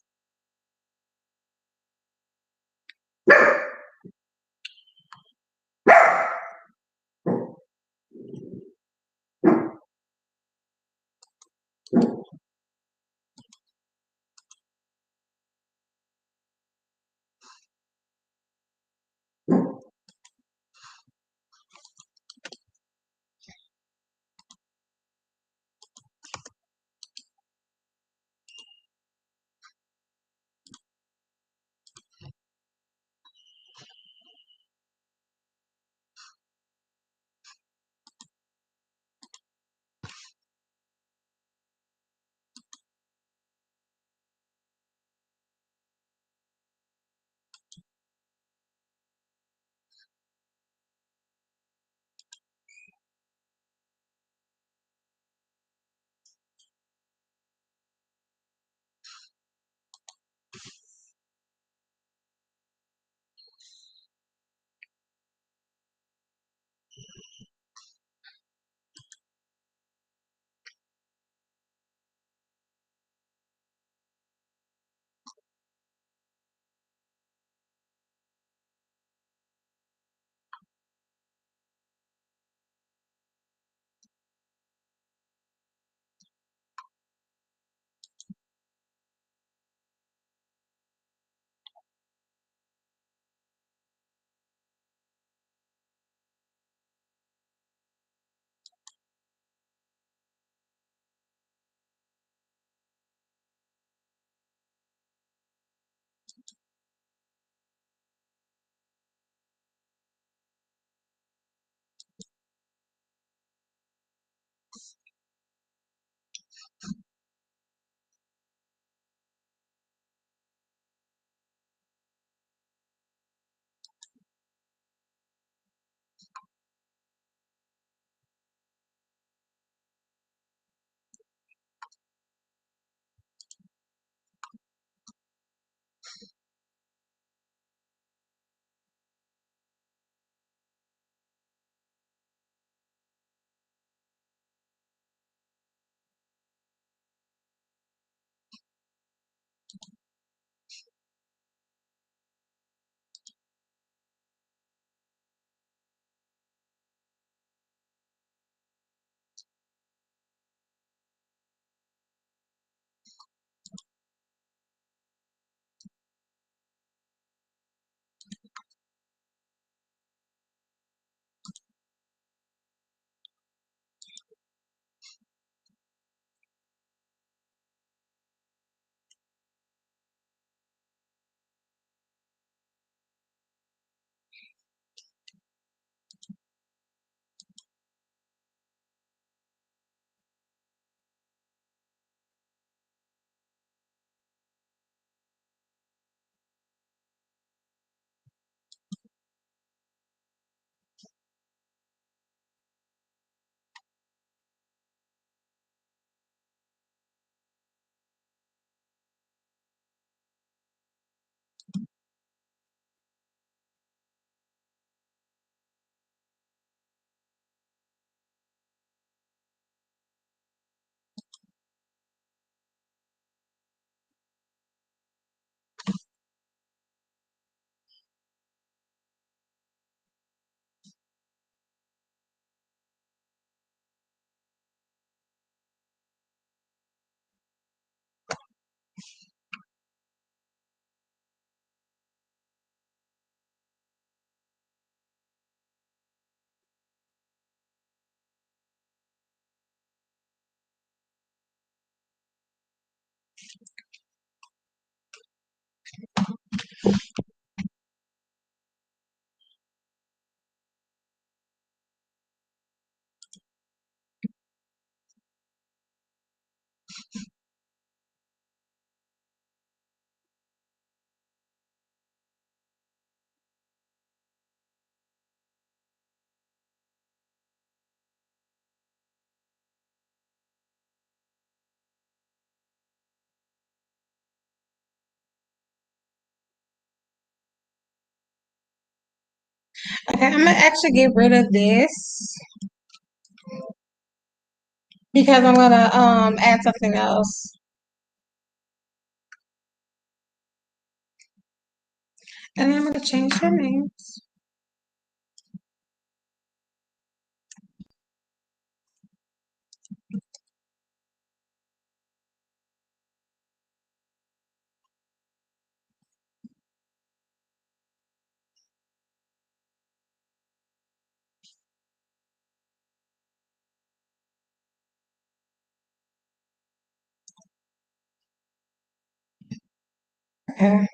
Okay, I'm gonna actually get rid of this because I'm gonna add something else. And I'm gonna change the names. Okay.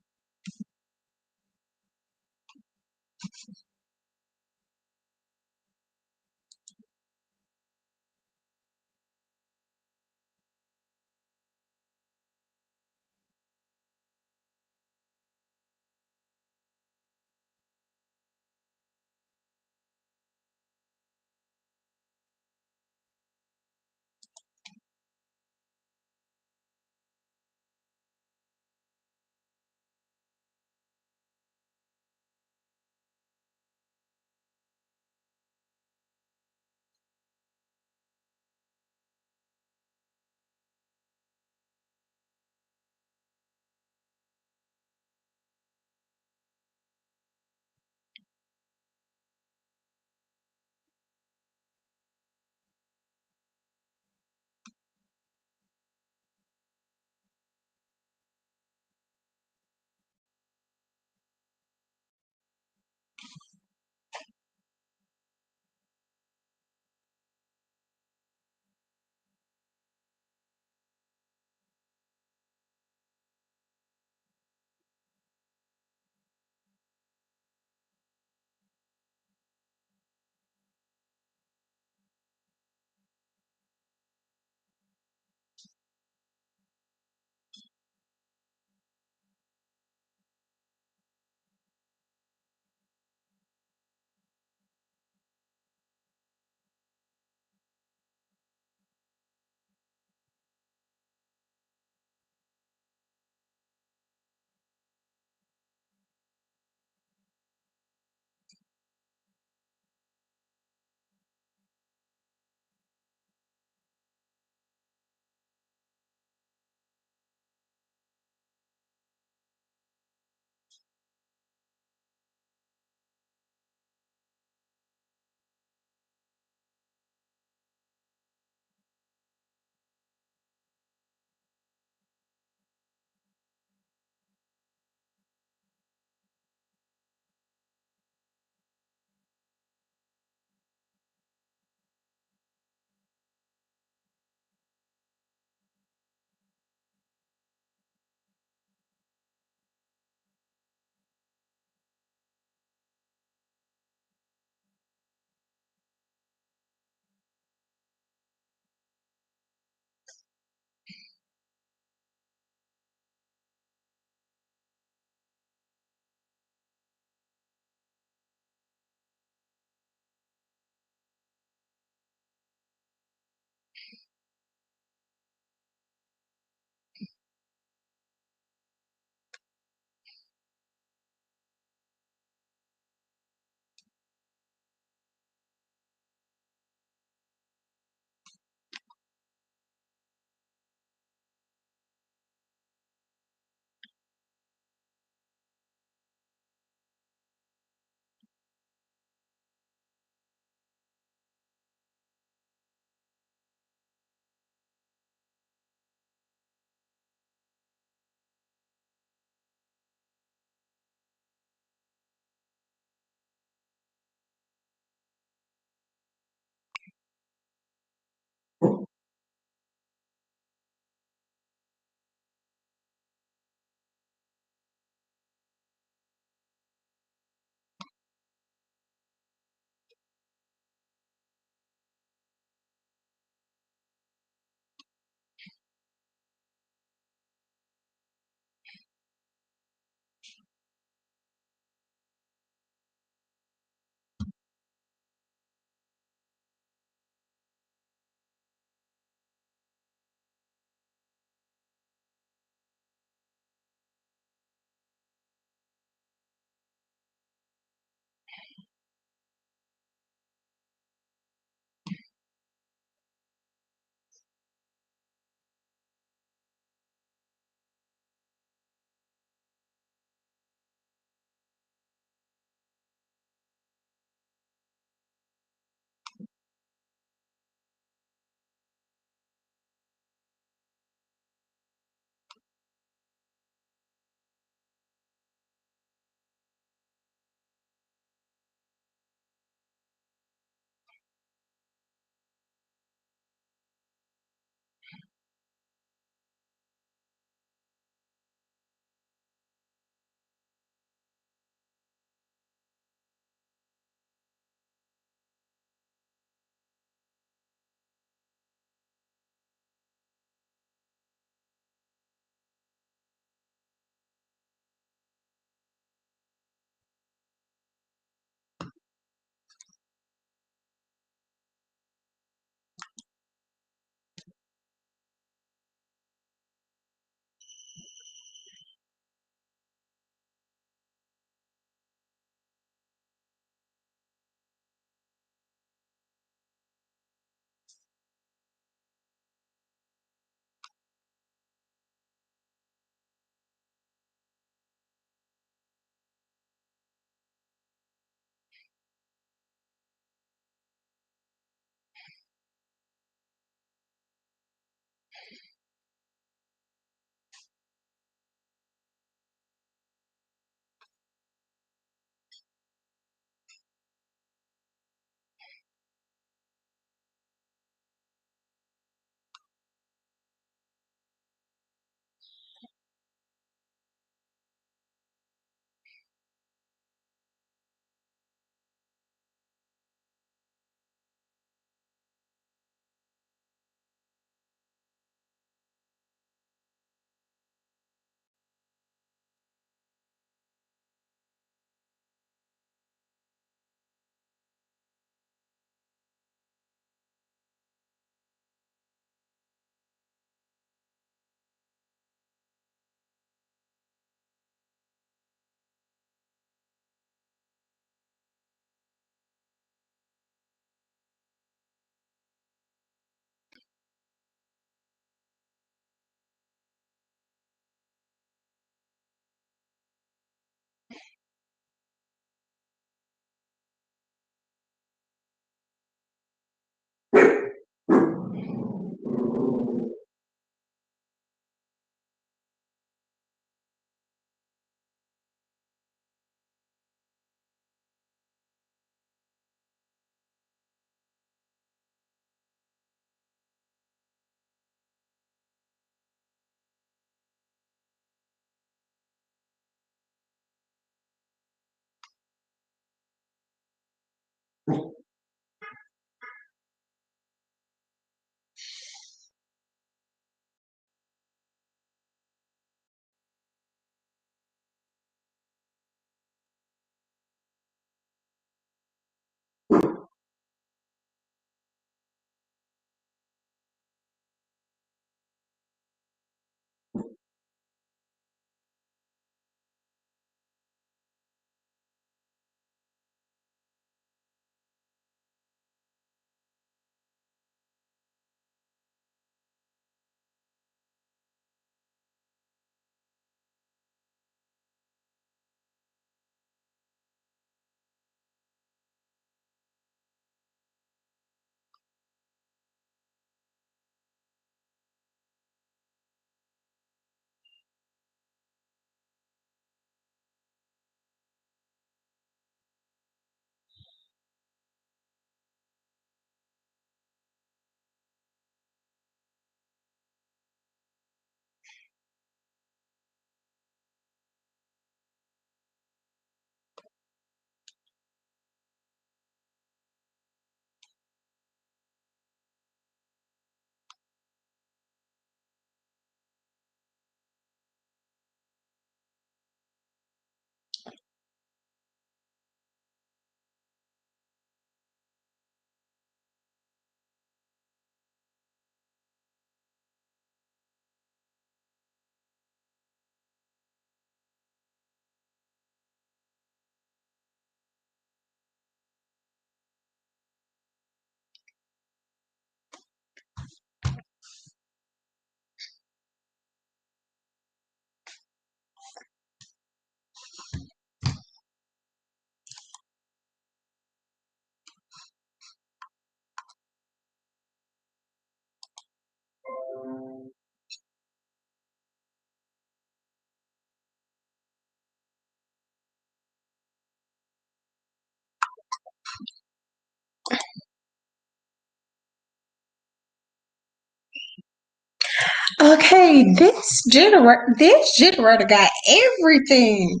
Okay, this generator got everything.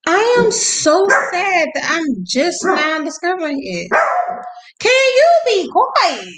I am so sad that I'm just now discovering it. Can you be quiet?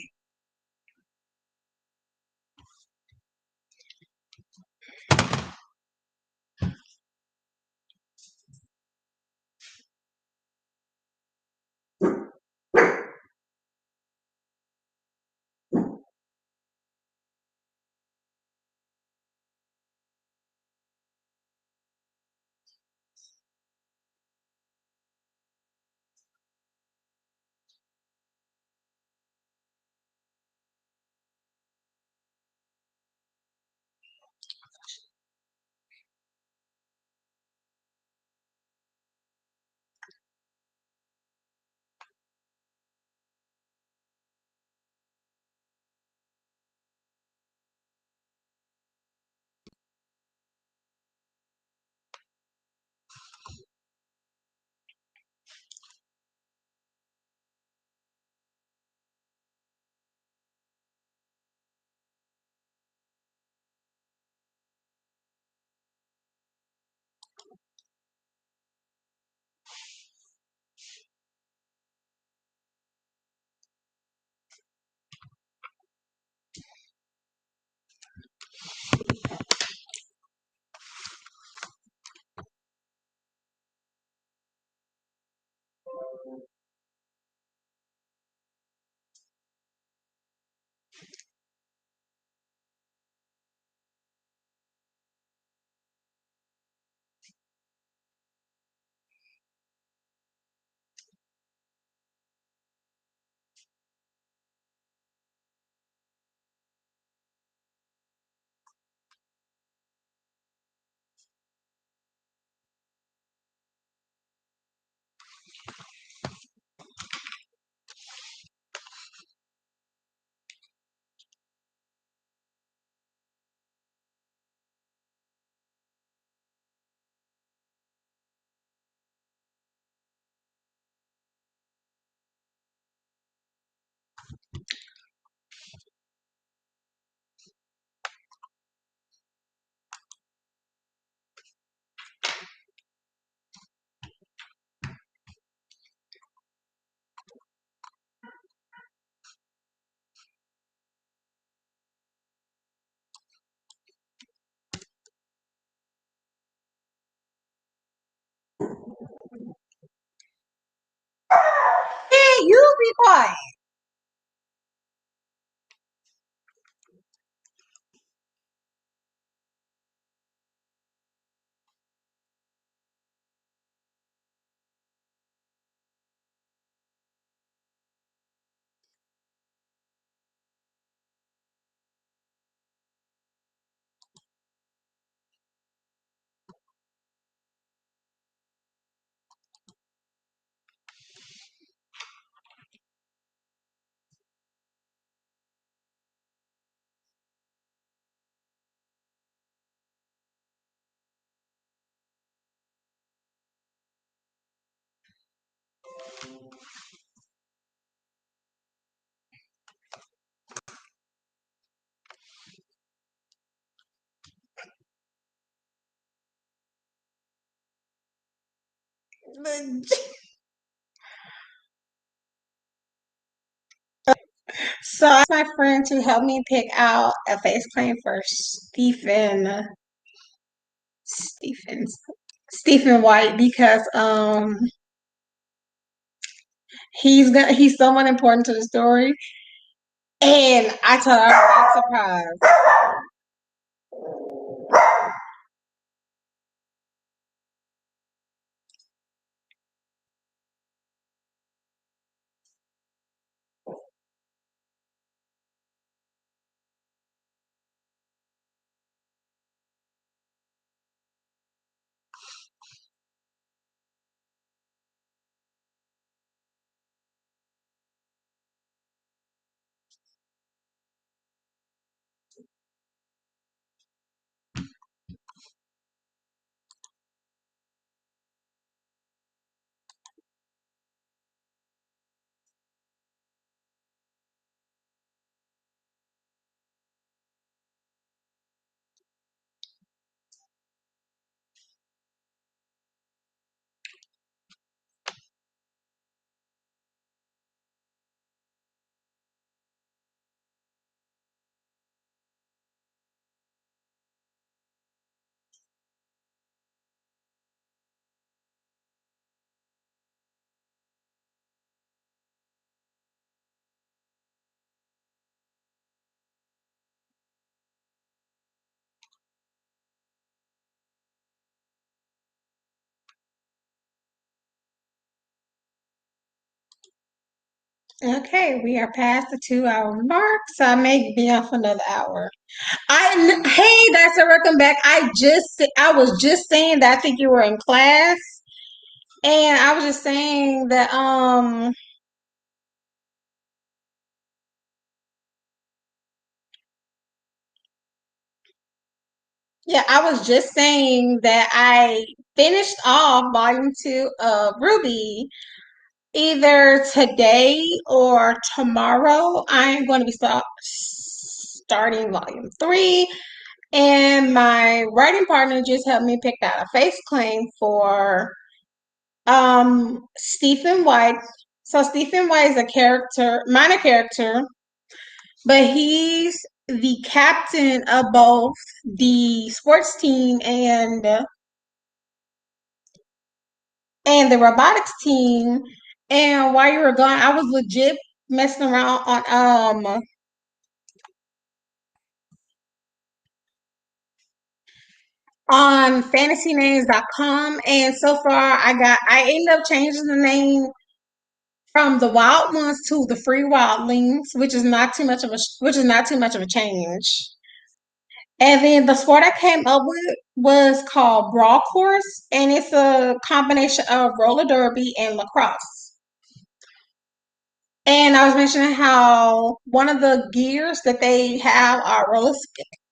be quiet. So I asked my friend to help me pick out a face claim for Stephen Stephen White because he's someone important to the story. And I told her I'm not surprised. Okay, we are past the 2 hour mark, so I may be off another hour. Hey, that's a welcome back. I was just saying that I think you were in class, and I was just saying that yeah, I was just saying that I finished off volume 2 of Ruby. Either today or tomorrow, I'm going to be starting volume 3. And my writing partner just helped me pick out a face claim for Stephen White. So Stephen White is a minor character, but he's the captain of both the sports team and the robotics team. And while you were gone, I was legit messing around on fantasynames.com, and so far I ended up changing the name from the wild ones to the free wildlings, which is not too much of a change. And then the sport I came up with was called Brawl Course, and it's a combination of roller derby and lacrosse. And I was mentioning how one of the gears that they have are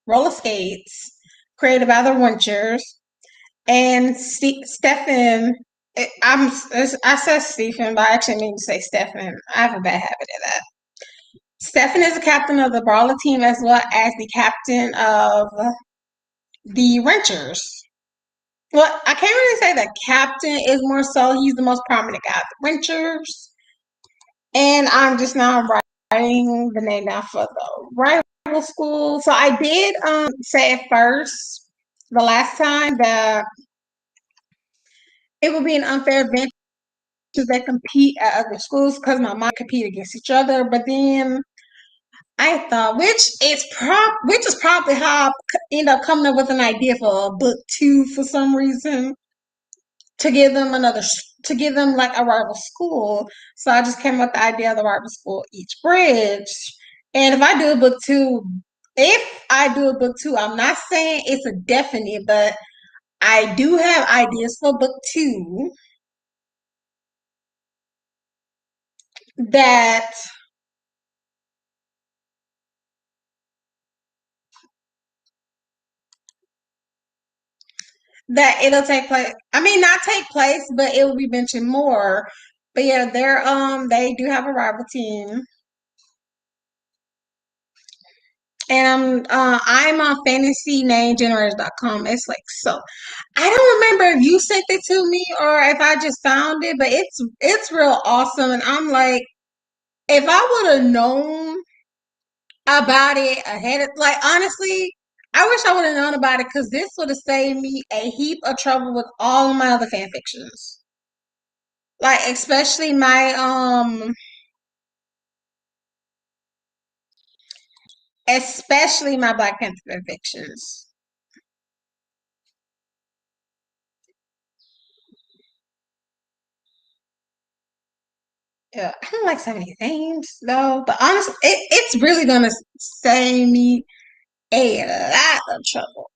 roller skates created by the Winchers. And Stefan, I said Stephen, but I actually mean to say Stefan. I have a bad habit of that. Stefan is the captain of the brawler team as well as the captain of the Wrenchers. Well, I can't really say the captain is more so. He's the most prominent guy, the Wrenchers. And I'm just now writing the name down for the rival school. So I did say at first, the last time, that it would be an unfair advantage they compete at other schools because my mom compete against each other. But then I thought, which is probably how I end up coming up with an idea for a book two for some reason to give them to give them like a rival school. So I just came up with the idea of the rival school each bridge. And if I do a book two, I'm not saying it's a definite, but I do have ideas for book two that it'll take place. I mean, not take place, but it will be mentioned more. But yeah, they do have a rival team, and I'm on fantasynamegenerators.com. It's like so. I don't remember if you sent it to me or if I just found it, but it's real awesome, and I'm like, if I would have known about it ahead of, like, honestly, I wish I would have known about it because this would have saved me a heap of trouble with all of my other fan fictions. Like especially my Black Panther fan fictions. Yeah, I don't like so many names though, but honestly, it's really gonna save me a lot of trouble.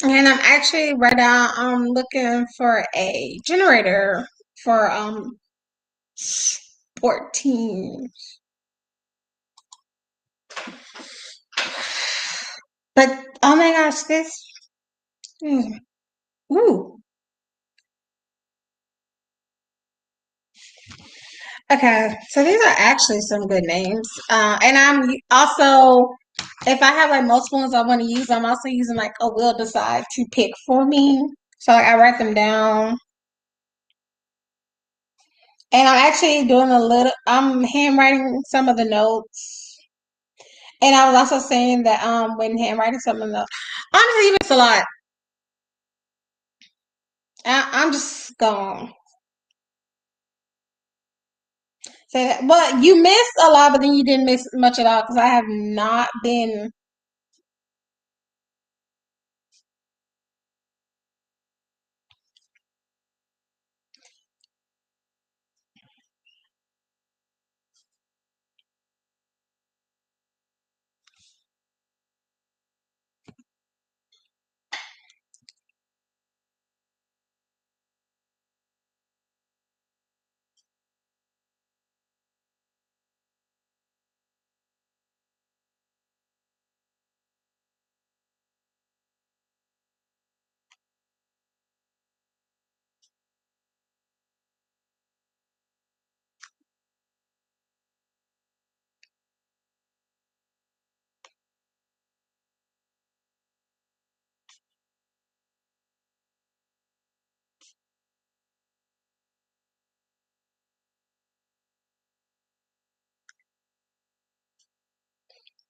And I'm actually right now I'm looking for a generator for sport teams. But oh my gosh, this ooh. Okay, so these are actually some good names. And I'm also, if I have like multiple ones I want to use, I'm also using like a will decide to pick for me. So like, I write them down. And I'm actually I'm handwriting some of the notes. And I was also saying that when handwriting some of the, honestly, even it's a lot. I'm just gone. Say that. But you missed a lot, but then you didn't miss much at all because I have not been.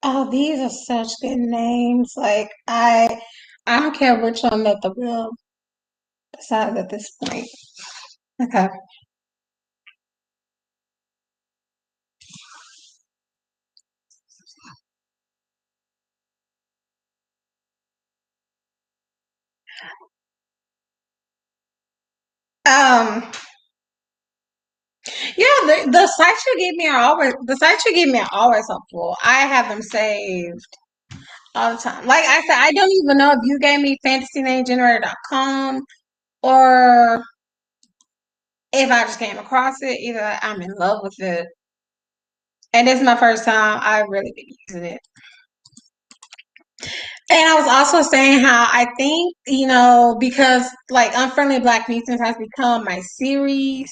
Oh, these are such good names. Like I don't care which one that the will decides at this point. Okay. Um. Yeah, the sites you give me are always the sites you give me are always helpful. I have them saved all the time. Like I said, I don't even know if you gave me fantasynamegenerator.com or if I just came across it. Either I'm in love with it, and this is my first time I've really been using it. And I was also saying how I think, because like Unfriendly Black Mutants has become my series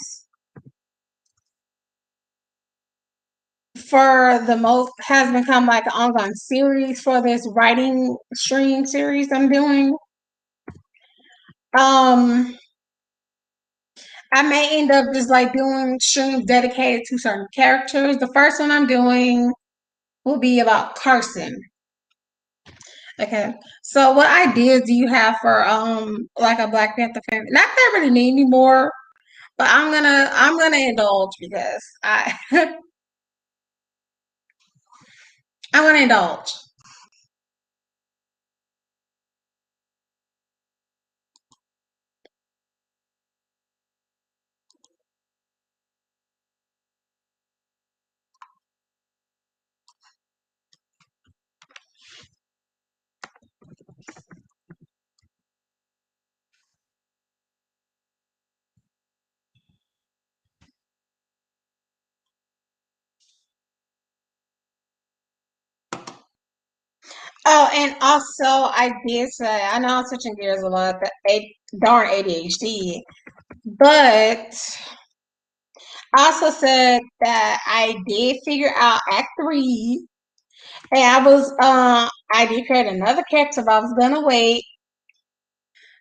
for the most has become like an ongoing series for this writing stream series I'm doing. Um, I may end up just like doing streams dedicated to certain characters. The first one I'm doing will be about Carson. Okay. So what ideas do you have for like a Black Panther fan? Not that I really need any more, but I'm gonna indulge because I I wanna indulge. Oh, and also I did say I know I'm switching gears a lot, darn ADHD, but I also said that I did figure out Act Three, and I did create another character, but I was gonna wait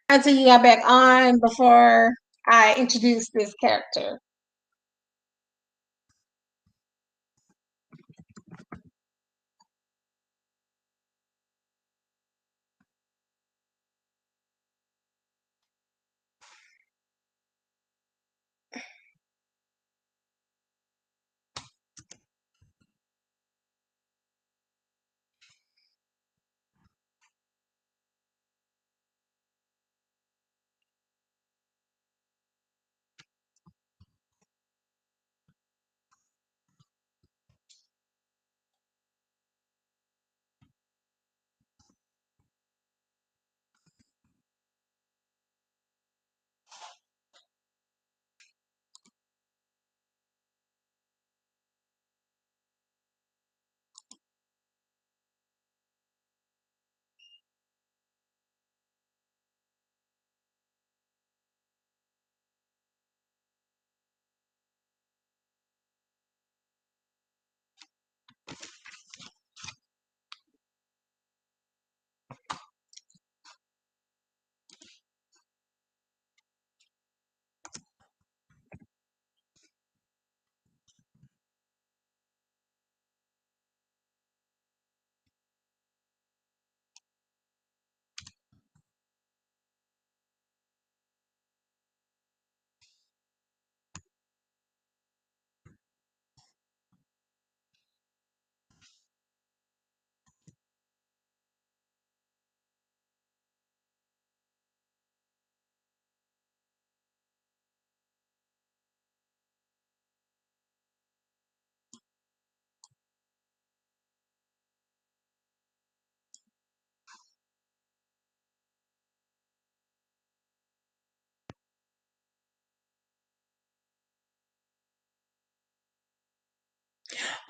until you got back on before I introduced this character.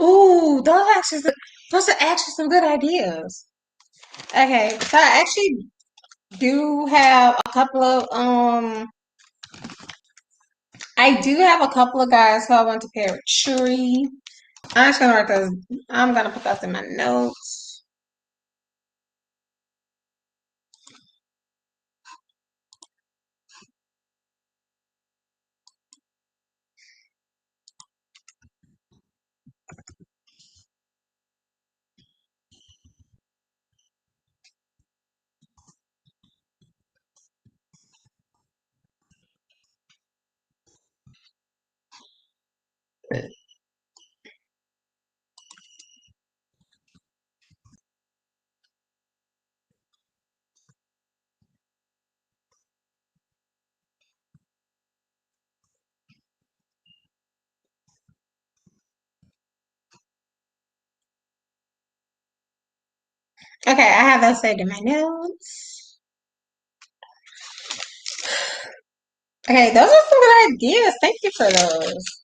Ooh, those are actually some good ideas. Okay, so I actually do have a couple of I do have a couple of guys who I want to pair with Shuri. I'm just gonna write those. I'm gonna put those in my notes. Okay, I have those saved in my notes. Okay, those are some good ideas. Thank you for those.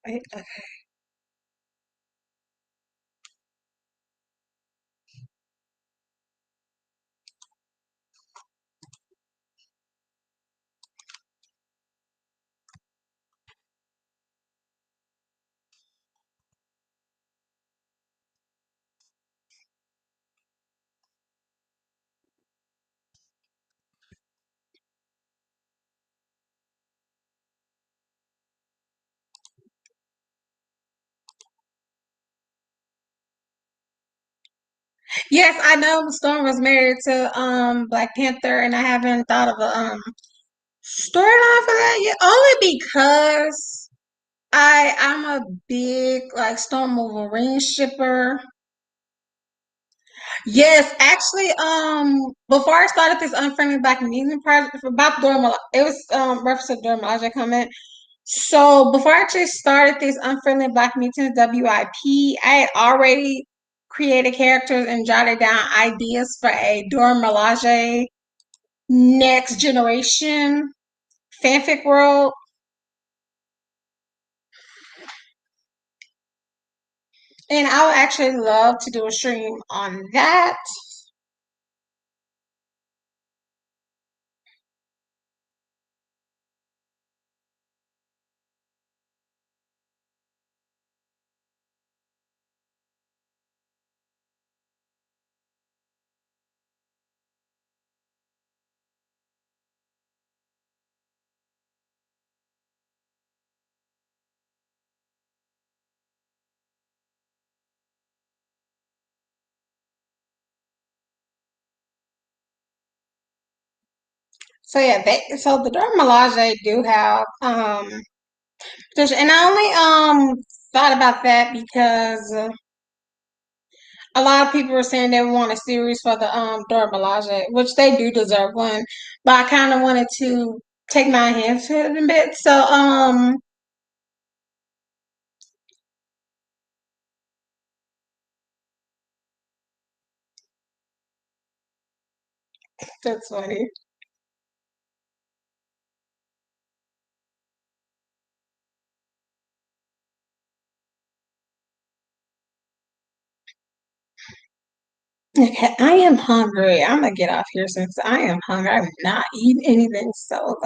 Wait, yes, I know Storm was married to Black Panther, and I haven't thought of a storyline for that yet. Only because I'm a big like Storm Wolverine shipper. Yes, actually, before I started this Unfriendly Black Mutant project about Dora it was reference to Dora Milaje comment. So before I actually started this Unfriendly Black Mutants WIP, I had already created characters and jotted down ideas for a Dora Milaje next generation fanfic world. And I would actually love to do a stream on that. So yeah, so the Dora Milaje do have and I only thought about that because a lot of people were saying they want a series for the Dora Milaje, which they do deserve one. But I kind of wanted to take my hands to it a bit. So that's funny. Okay, I am hungry. I'm gonna get off here since I am hungry. I've not eaten anything. So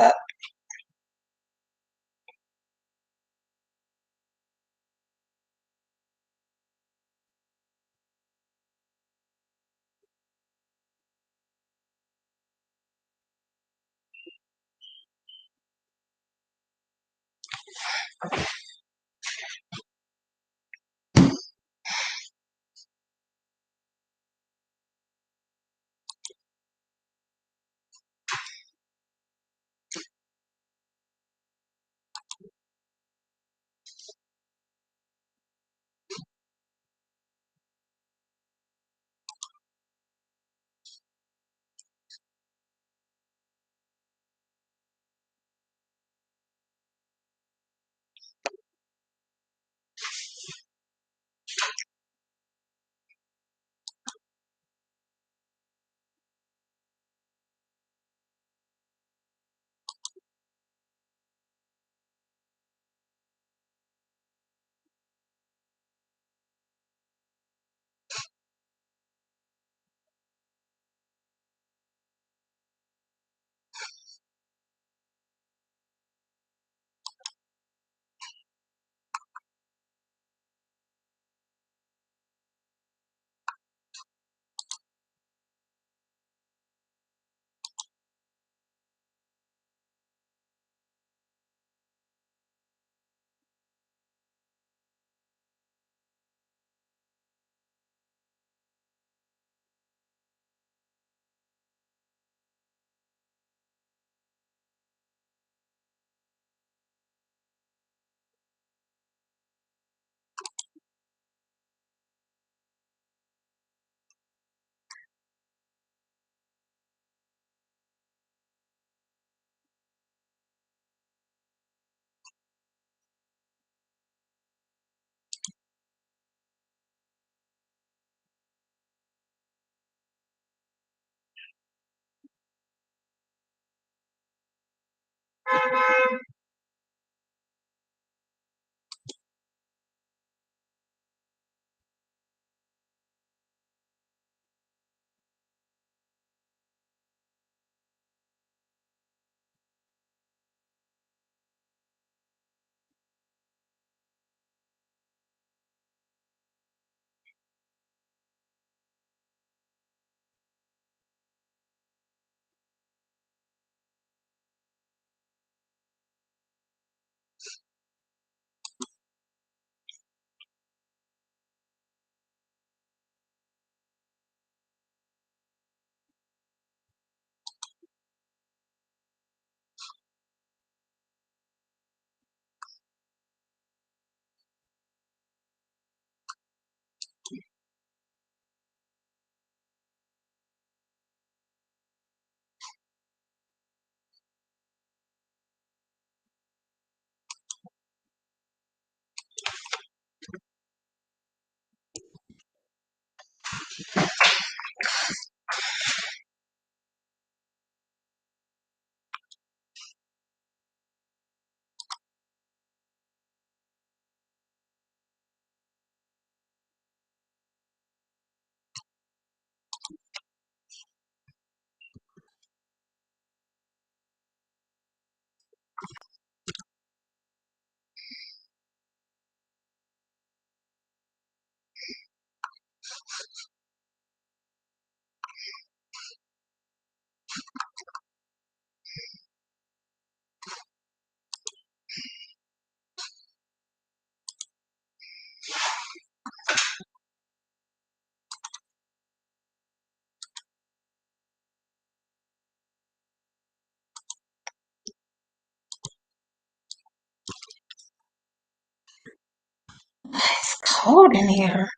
cold in here.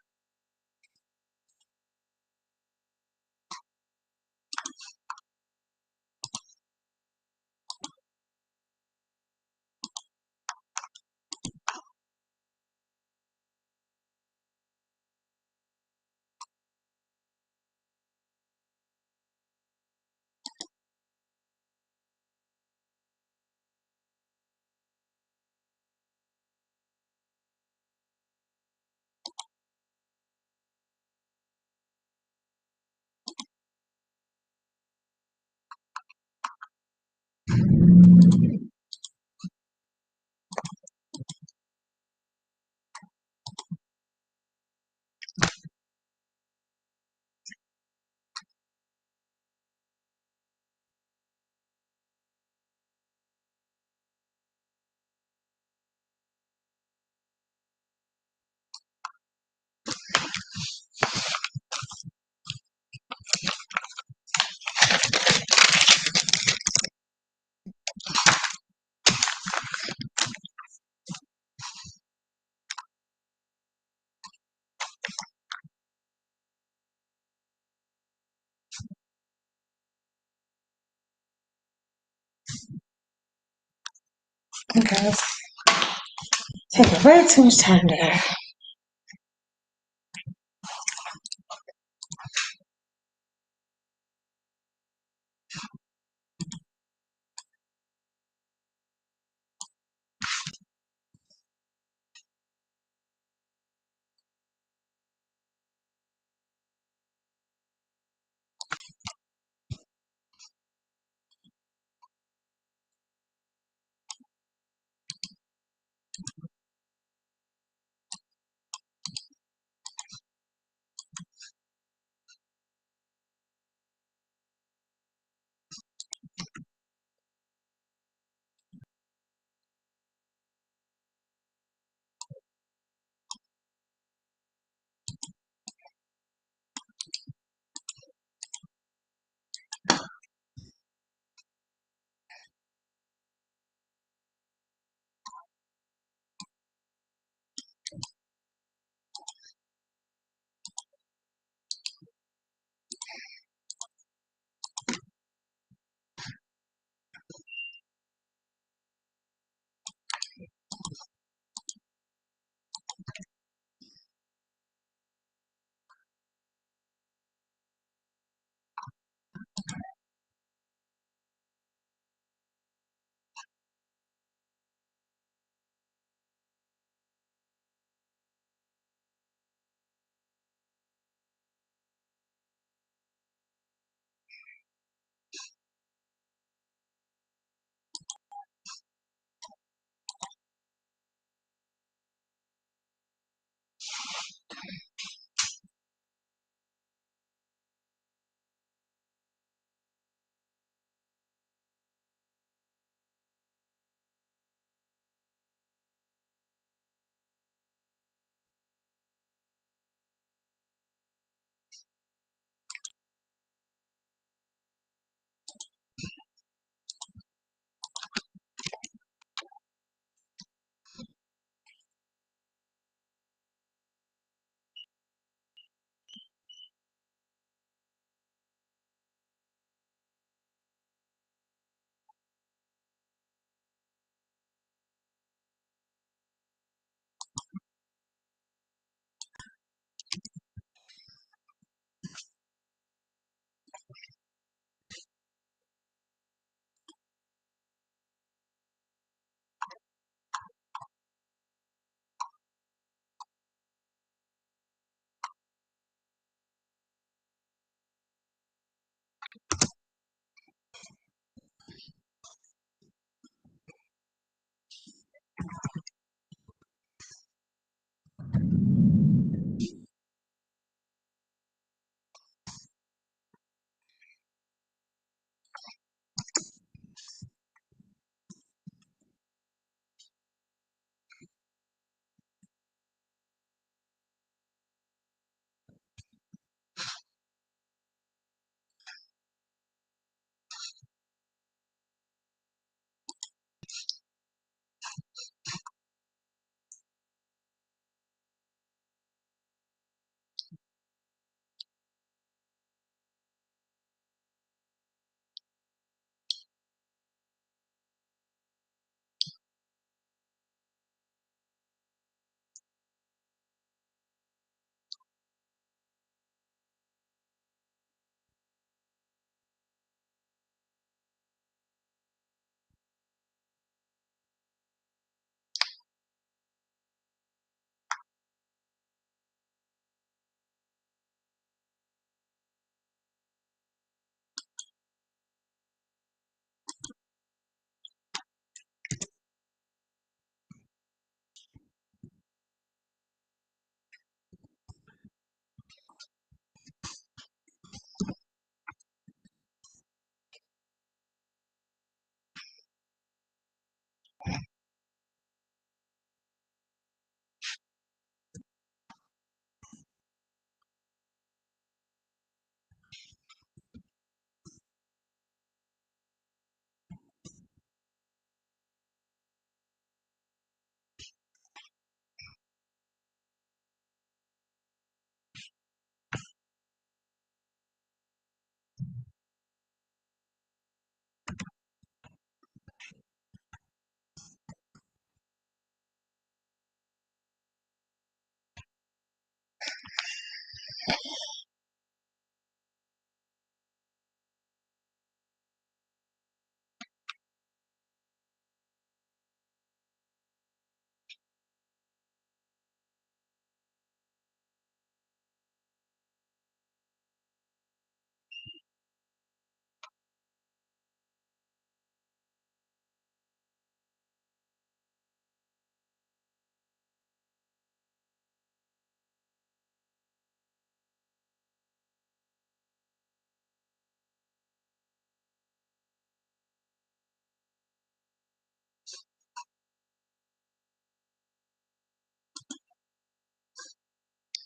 Okay, it's taking way too much time there.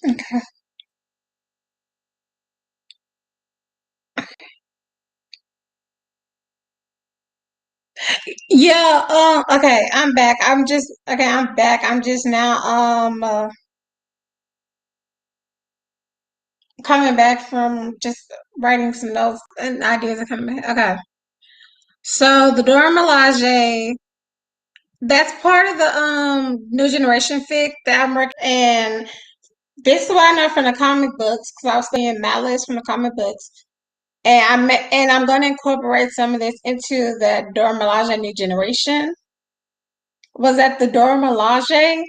Okay. Yeah, okay, I'm back. I'm back. I'm just now coming back from just writing some notes and ideas are coming back. Okay. So the Dora Milaje, that's part of the new generation fic that I'm working, and this is what I know from the comic books because I was studying Malice from the comic books. And I'm going to incorporate some of this into the Dora Milaje new generation. Was that the Dora Milaje?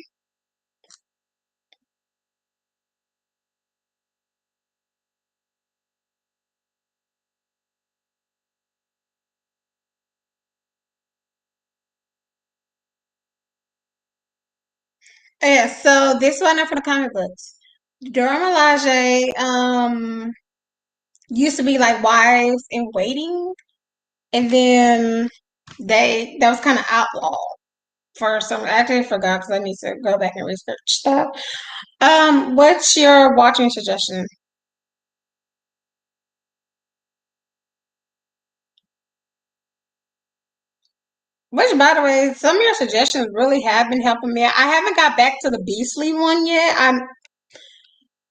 Yeah, so this one up for the comic books. Dora Milaje used to be like wives in waiting, and then that was kind of outlawed for some. I actually forgot because I need to go back and research stuff. What's your watching suggestion? Which, by the way, some of your suggestions really have been helping me. I haven't got back to the Beastly one yet.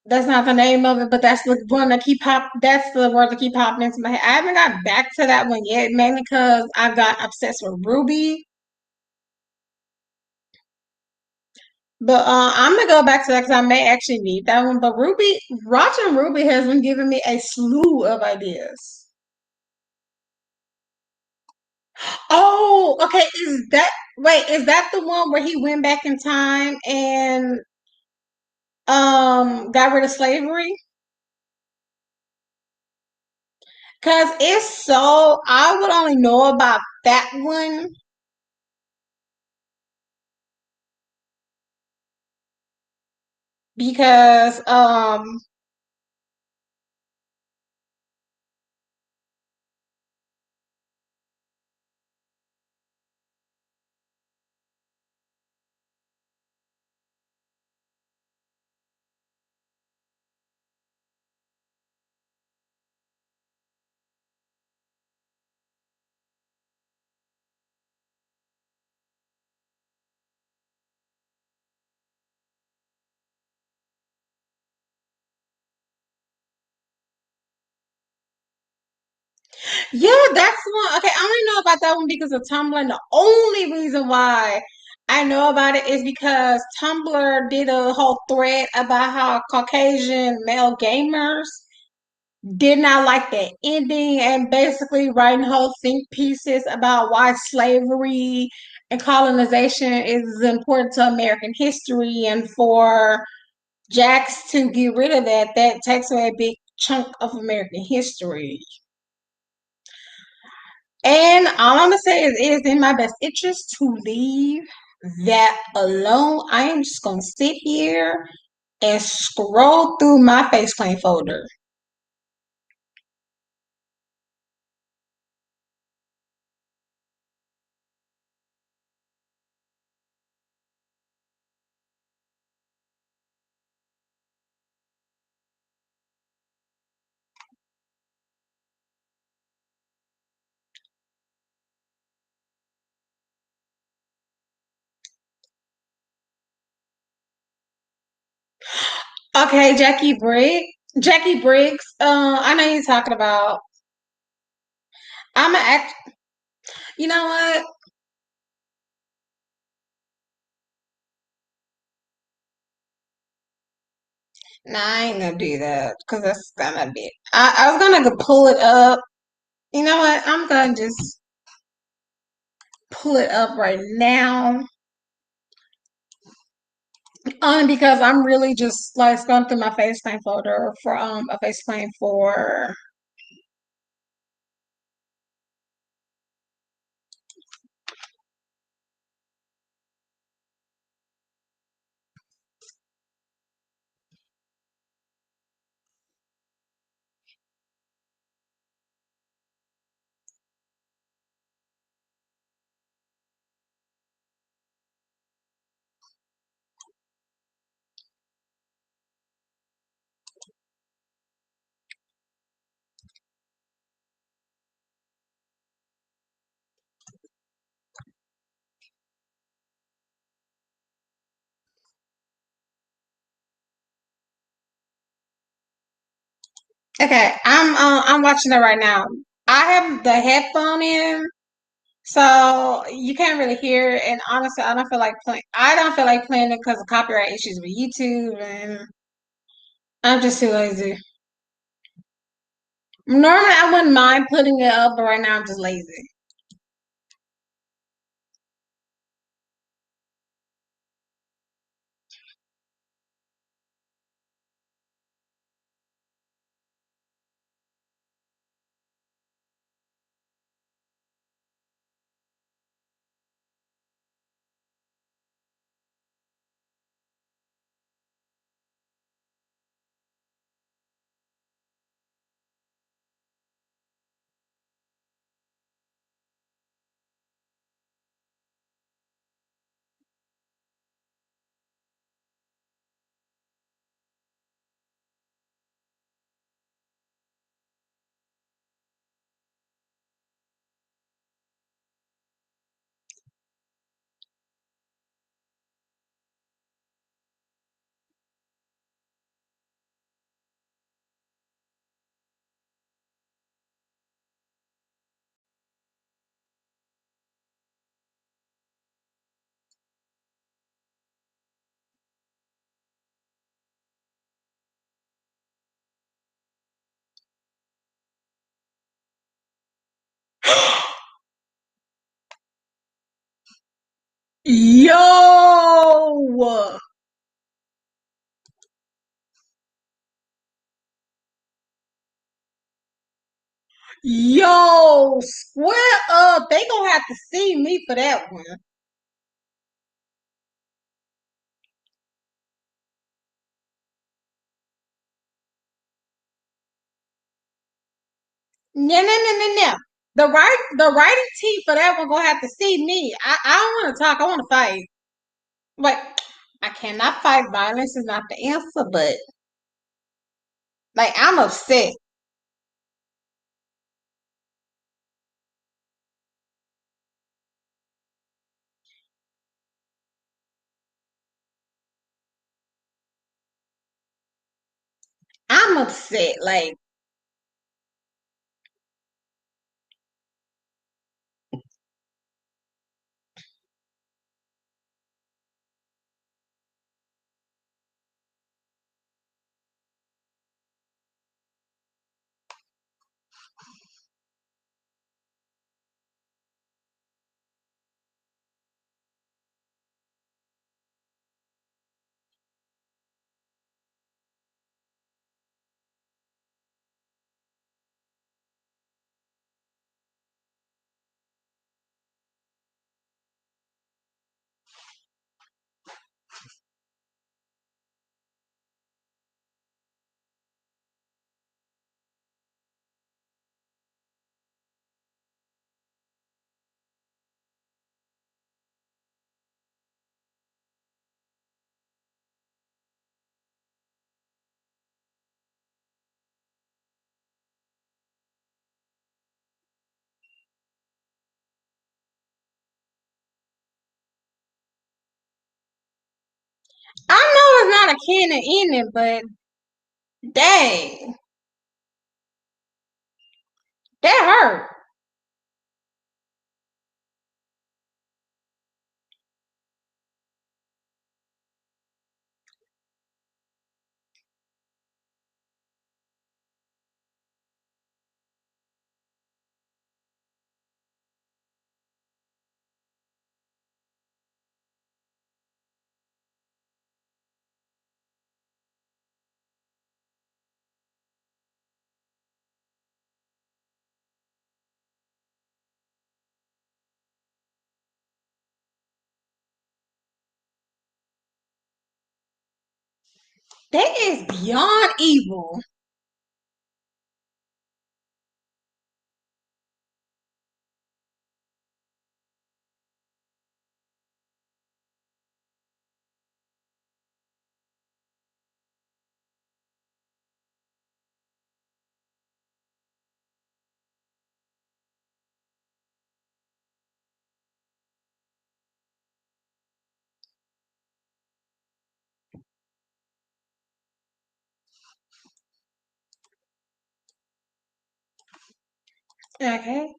That's not the name of it, but that's the one that keep pop. That's the word that keep popping into my head. I haven't got back to that one yet, mainly because I got obsessed with Ruby. But I'm gonna go back to that because I may actually need that one. But watching Ruby has been giving me a slew of ideas. Oh, okay. Is that the one where he went back in time and got rid of slavery? Cause it's so I would only know about that one because yeah, that's one. Okay, I only know about that one because of Tumblr. And the only reason why I know about it is because Tumblr did a whole thread about how Caucasian male gamers did not like the ending and basically writing whole think pieces about why slavery and colonization is important to American history and for Jax to get rid of that takes away a big chunk of American history. And all I'm gonna say is it is in my best interest to leave that alone. I am just gonna sit here and scroll through my face claim folder. Okay, Jackie Briggs. I know you're talking about. I'm gonna act. You know what? Nah, I ain't gonna do that because that's gonna be. I was gonna go pull it up. You know what? I'm gonna just pull it up right now. Only because I'm really just like going through my FaceTime folder for a FaceTime for. Okay, I'm watching it right now. I have the headphone in, so you can't really hear it. And honestly, I don't feel like playing. I don't feel like playing it because of copyright issues with YouTube, and I'm just too lazy. Normally, I wouldn't mind putting it up, but right now I'm just lazy. Yo, yo, square up. They gonna have to see me for that one. No, no, no, no, no. The writing team for that one gonna have to see me. I don't want to talk. I want to fight. Like I cannot fight. Violence is not the answer, but like I'm upset. I'm upset. Like I know it's not a canon in it, but dang, that hurt. That is beyond evil. Okay.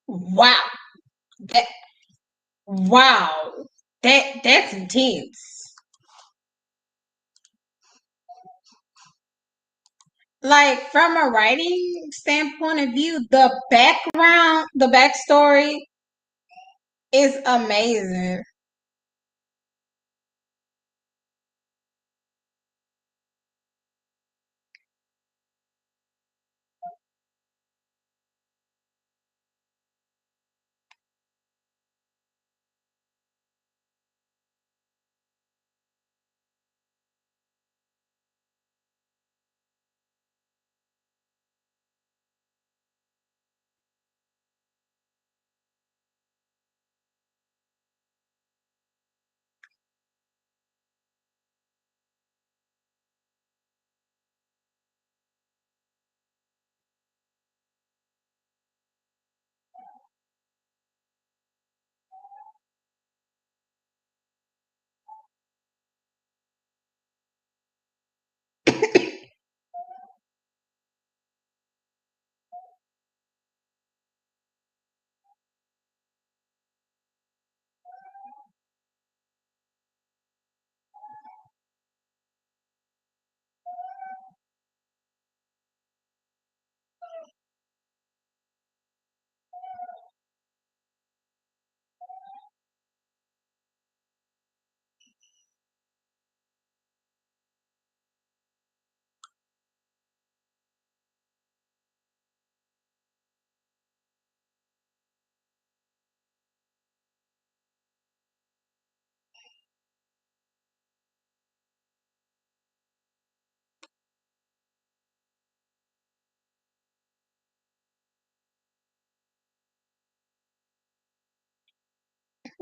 Wow. That wow. That's intense. Like from a writing standpoint of view, the backstory is amazing.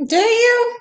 Do you?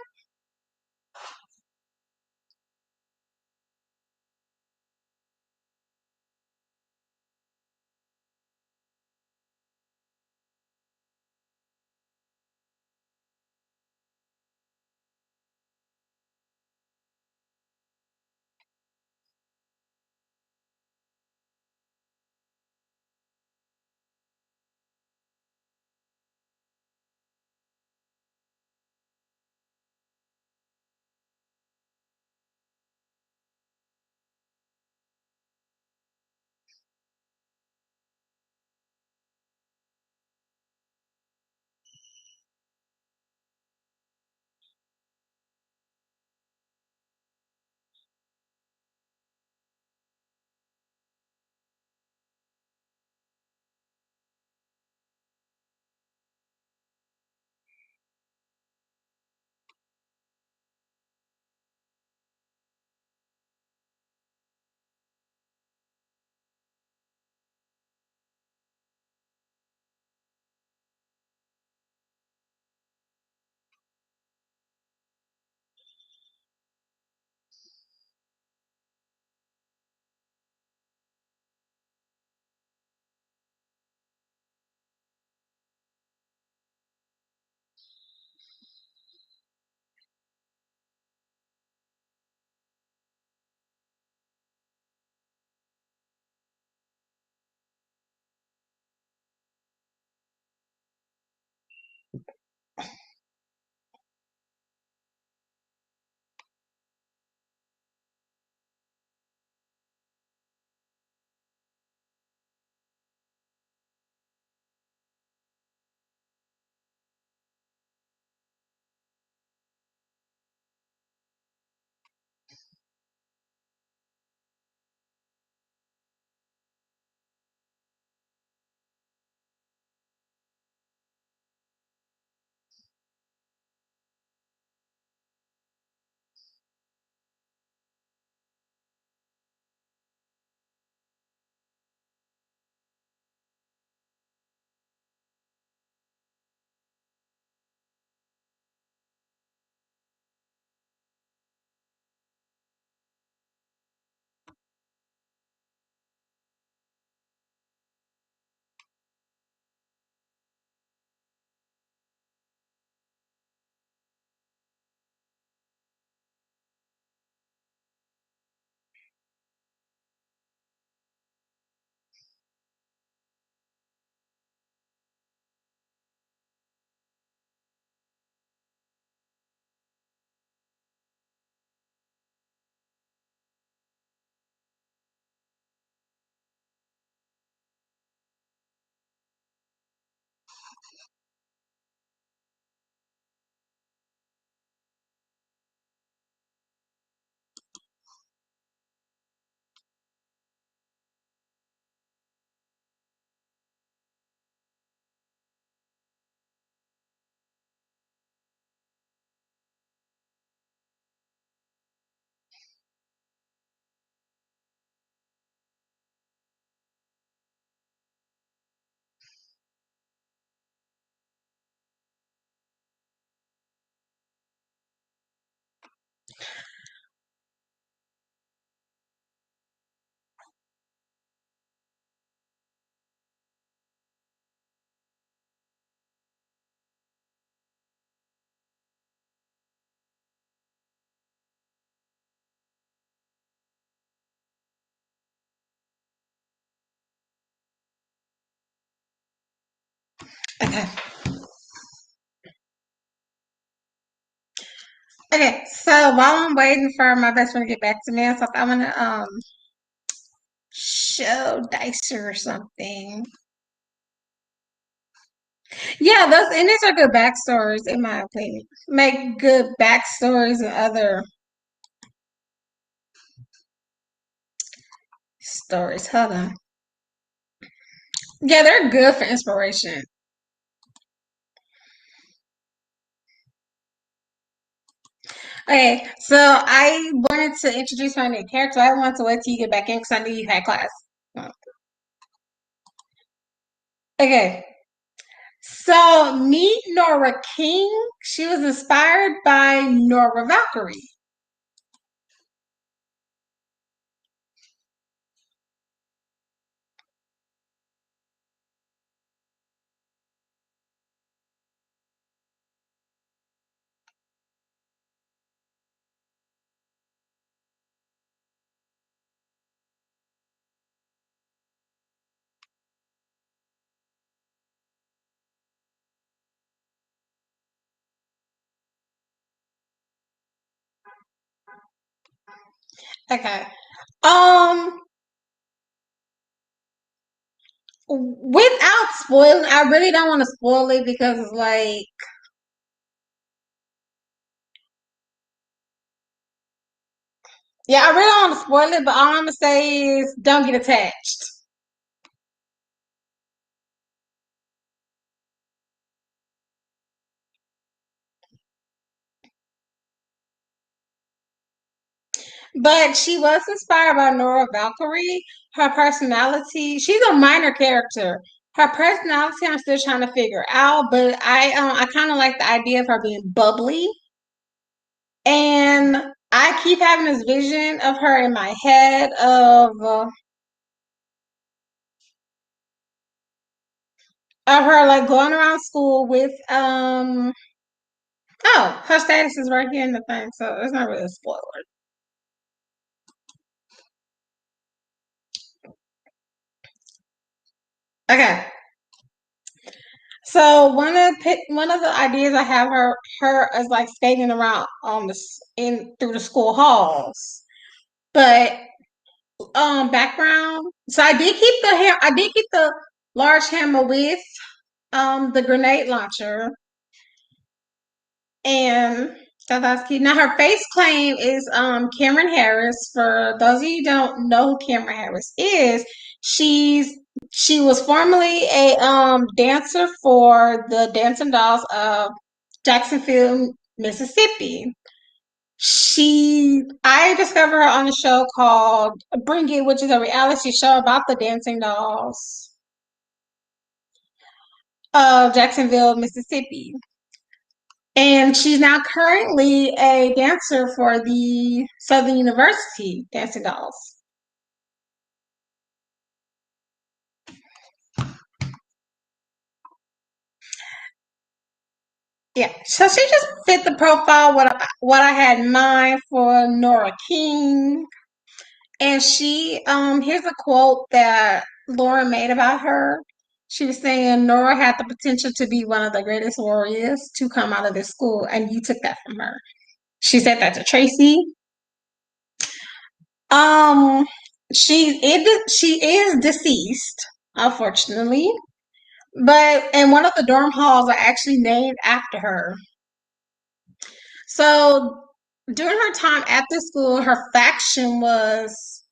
Okay. Okay. So while I'm waiting for my best friend to get back to me, I thought I want to show Dicer or something. Yeah, those and these are good backstories in my opinion. Make good backstories and other stories. Hold on. Yeah, they're good for inspiration. Okay, so I wanted to introduce my new character. I wanted to wait till you get back in because I knew you had class. Okay, so meet Nora King. She was inspired by Nora Valkyrie. Okay. Um, without spoiling, I really don't want to spoil it because it's like, yeah, I really don't want to spoil it, but all I'm gonna say is don't get attached. But she was inspired by Nora Valkyrie. Her personality, she's a minor character. Her personality, I'm still trying to figure out, but I kind of like the idea of her being bubbly. And I keep having this vision of her in my head of her like going around school with oh, her status is right here in the thing, so it's not really a spoiler. Okay. So one of the ideas I have her as like skating around on in through the school halls. But background. So I did keep the large hammer with the grenade launcher and so that's cute. Now her face claim is Cameron Harris. For those of you who don't know who Cameron Harris is, she's she was formerly a dancer for the Dancing Dolls of Jacksonville, Mississippi. I discovered her on a show called Bring It, which is a reality show about the dancing dolls of Jacksonville, Mississippi. And she's now currently a dancer for the Southern University Dancing Dolls. Yeah, so she just fit the profile what I had in mind for Nora King. And here's a quote that Laura made about her. She was saying Nora had the potential to be one of the greatest warriors to come out of this school, and you took that from her. She said that to Tracy. Um, she is deceased, unfortunately, but and one of the dorm halls are actually named after her. So during her time at the school, her faction was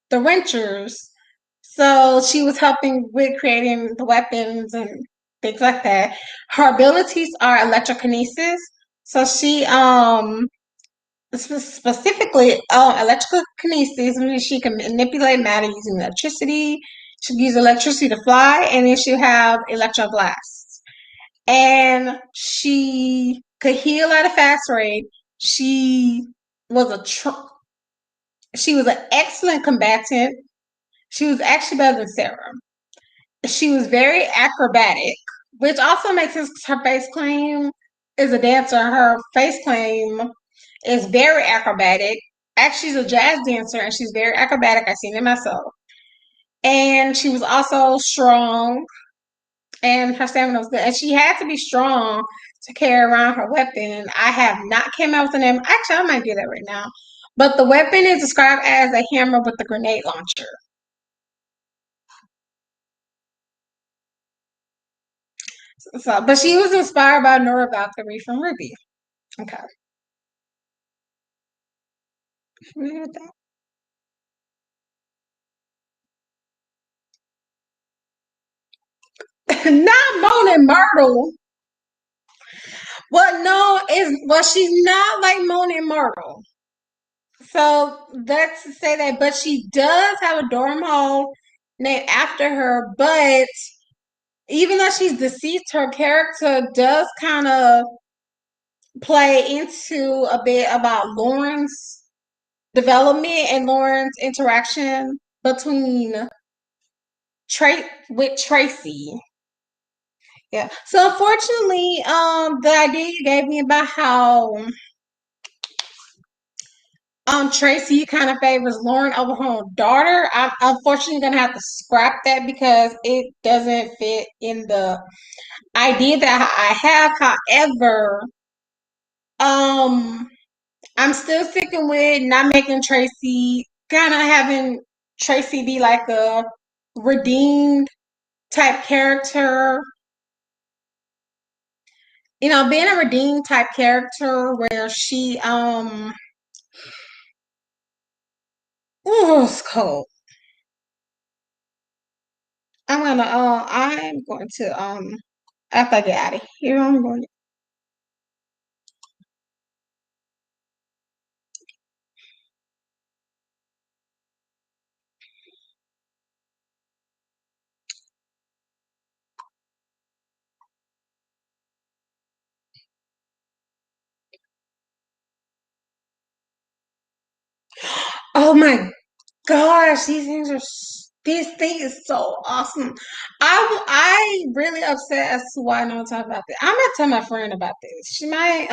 the Wrenchers. So she was helping with creating the weapons and things like that. Her abilities are electrokinesis. So she specifically electrical kinesis, meaning she can manipulate matter using electricity. She can use electricity to fly, and then she'll have electroblasts. And she could heal at a fast rate. She was she was an excellent combatant. She was actually better than Sarah. She was very acrobatic, which also makes her face claim is a dancer. Her face claim is very acrobatic. Actually, she's a jazz dancer and she's very acrobatic. I've seen it myself. And she was also strong. and her stamina was good. And she had to be strong to carry around her weapon. And I have not came out with the name. Actually, I might do that right now. But the weapon is described as a hammer with a grenade launcher. So, but she was inspired by Nora Valkyrie from Ruby. Okay. Familiar with that? Not Moan and Myrtle. Well, no, she's not like Moan and Myrtle. So let's say that, but she does have a dorm hole named after her. But even though she's deceased, her character does kind of play into a bit about Lauren's development and Lauren's interaction between with Tracy. Yeah. So unfortunately, the idea you gave me about how Tracy kind of favors Lauren over her own daughter, I'm unfortunately gonna have to scrap that because it doesn't fit in the idea that I have. However, um, I'm still sticking with not making Tracy, kind of having Tracy be like a redeemed type character. You know, being a redeemed type character where she ooh, it's cold. I'm going to after I get out of here, I'm going. Oh my gosh, this thing is so awesome. I really upset as to why I don't talk about this. I'm gonna tell my friend about this. She might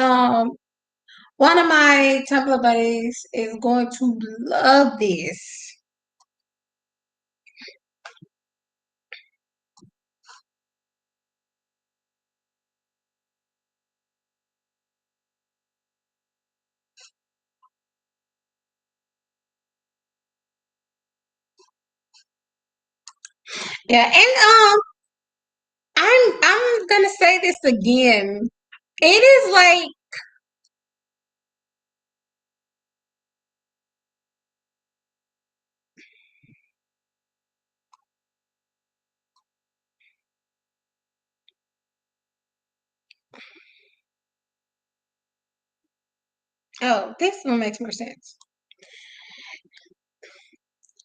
one of my Tumblr buddies is going to love this. Yeah, and I'm gonna say this again. It is like, oh, this one makes more sense.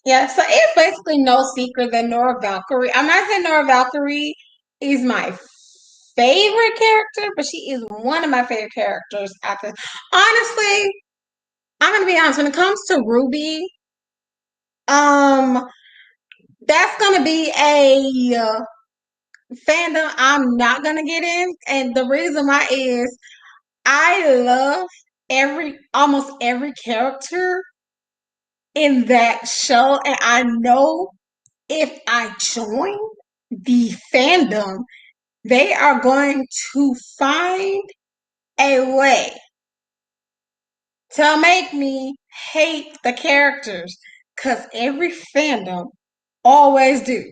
Yeah, so it's basically no secret that Nora Valkyrie. I'm not saying Nora Valkyrie is my favorite character, but she is one of my favorite characters out there. Honestly, I'm gonna be honest. When it comes to Ruby, um, that's gonna be a fandom I'm not gonna get in, and the reason why is I love almost every character in that show, and I know if I join the fandom, they are going to find a way to make me hate the characters because every fandom always do.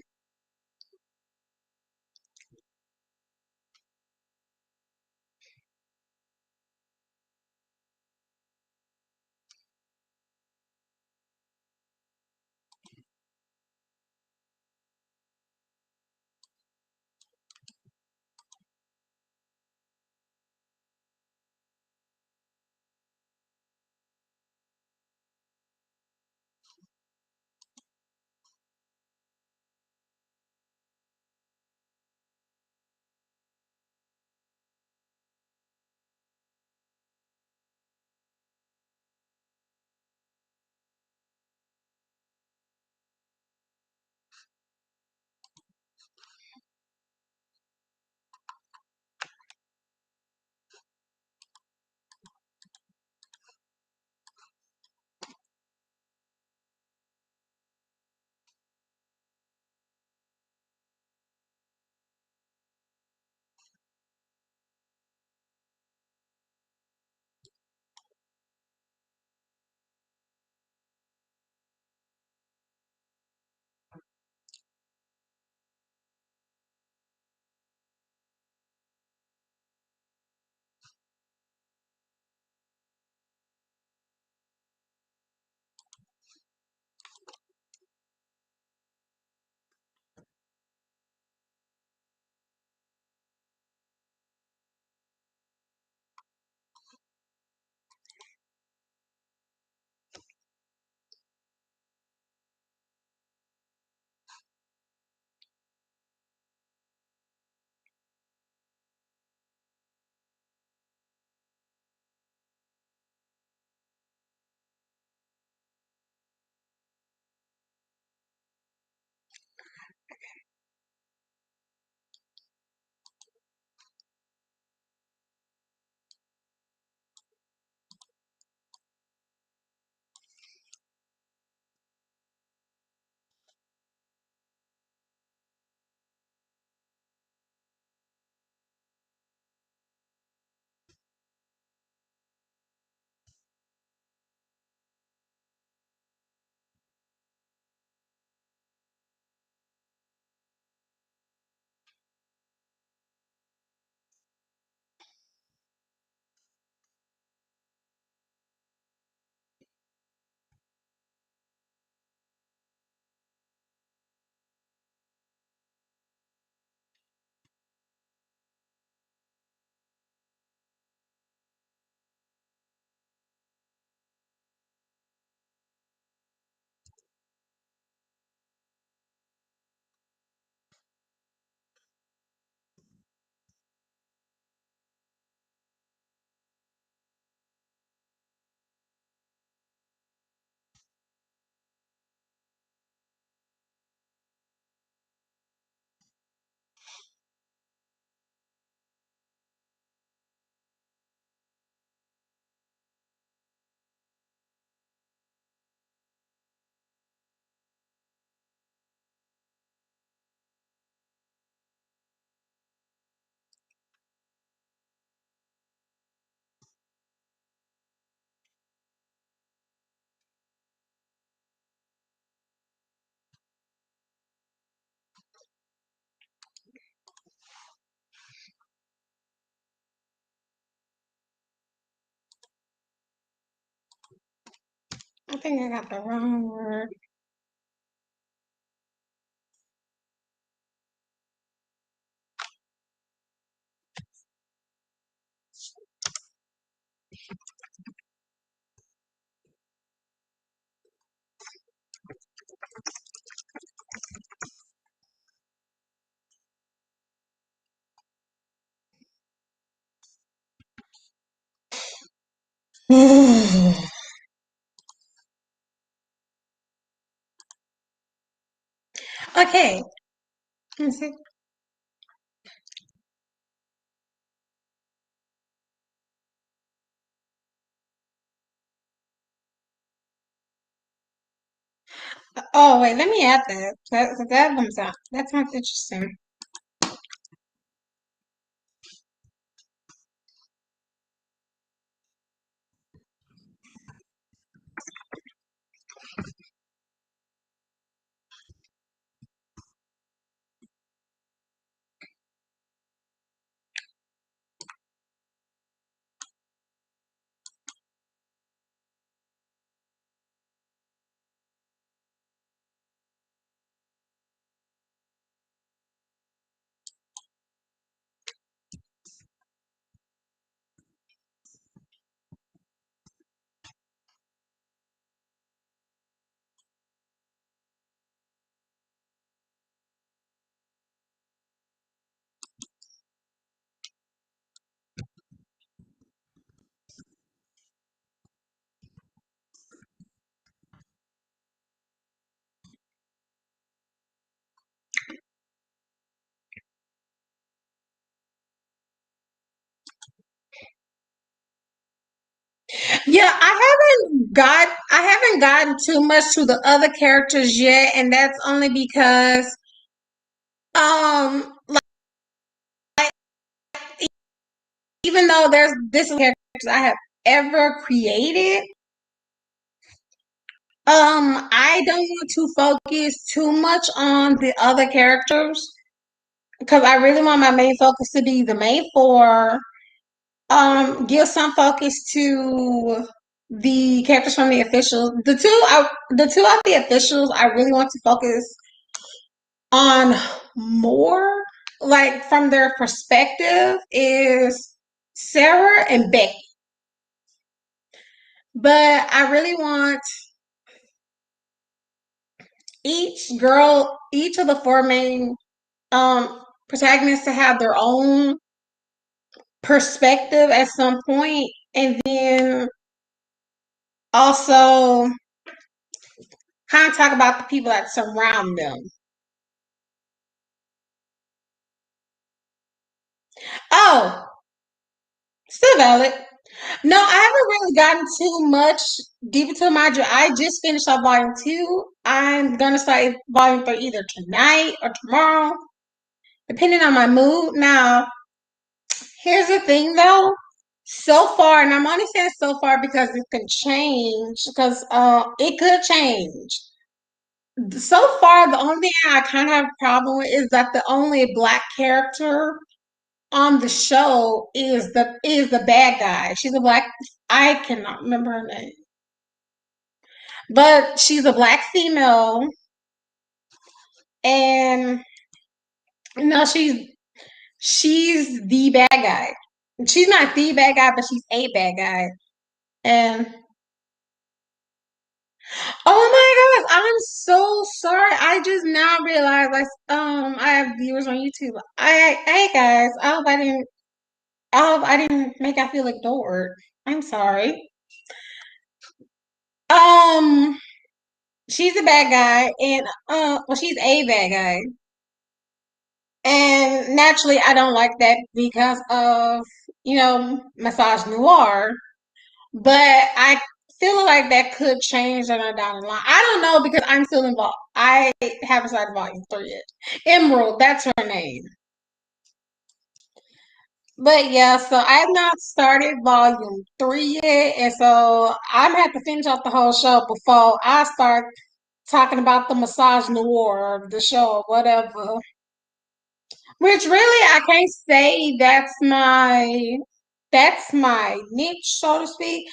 think I got the wrong word. Okay. Let's see. Oh wait, let me add that. That sounds interesting. Yeah, I haven't gotten too much to the other characters yet, and that's only because like even though there's this is characters I have ever created, I don't want to focus too much on the other characters because I really want my main focus to be the main four. Give some focus to the characters from the officials. The two of the officials I really want to focus on more, like from their perspective, is Sarah and Becky. But I really want each of the four main protagonists to have their own perspective at some point, and then also kind of talk about the people that surround them. Oh, still valid. No, I haven't really gotten too much deep into my journey. I just finished up volume two. I'm gonna start volume three either tonight or tomorrow, depending on my mood. Now, here's the thing though. So far, and I'm only saying so far because it can change, because it could change. So far, the only thing I kind of have a problem with is that the only black character on the show is the bad guy. She's a black. I cannot remember her name, but she's a black female, and no, she's the bad guy. She's not the bad guy, but she's a bad guy. And oh my gosh, I'm so sorry. I just now realized I have viewers on YouTube. Hey guys, I hope I didn't make I feel ignored. I'm sorry. Um, she's a bad guy, and well, she's a bad guy, and naturally, I don't like that because of massage noir. But I feel like that could change down the line. I don't know because I'm still involved. I haven't started volume three yet. Emerald, that's her name. But yeah, so I have not started volume three yet, and so I'm gonna have to finish off the whole show before I start talking about the massage noir of the show, whatever. Which really I can't say that's my niche, so to speak.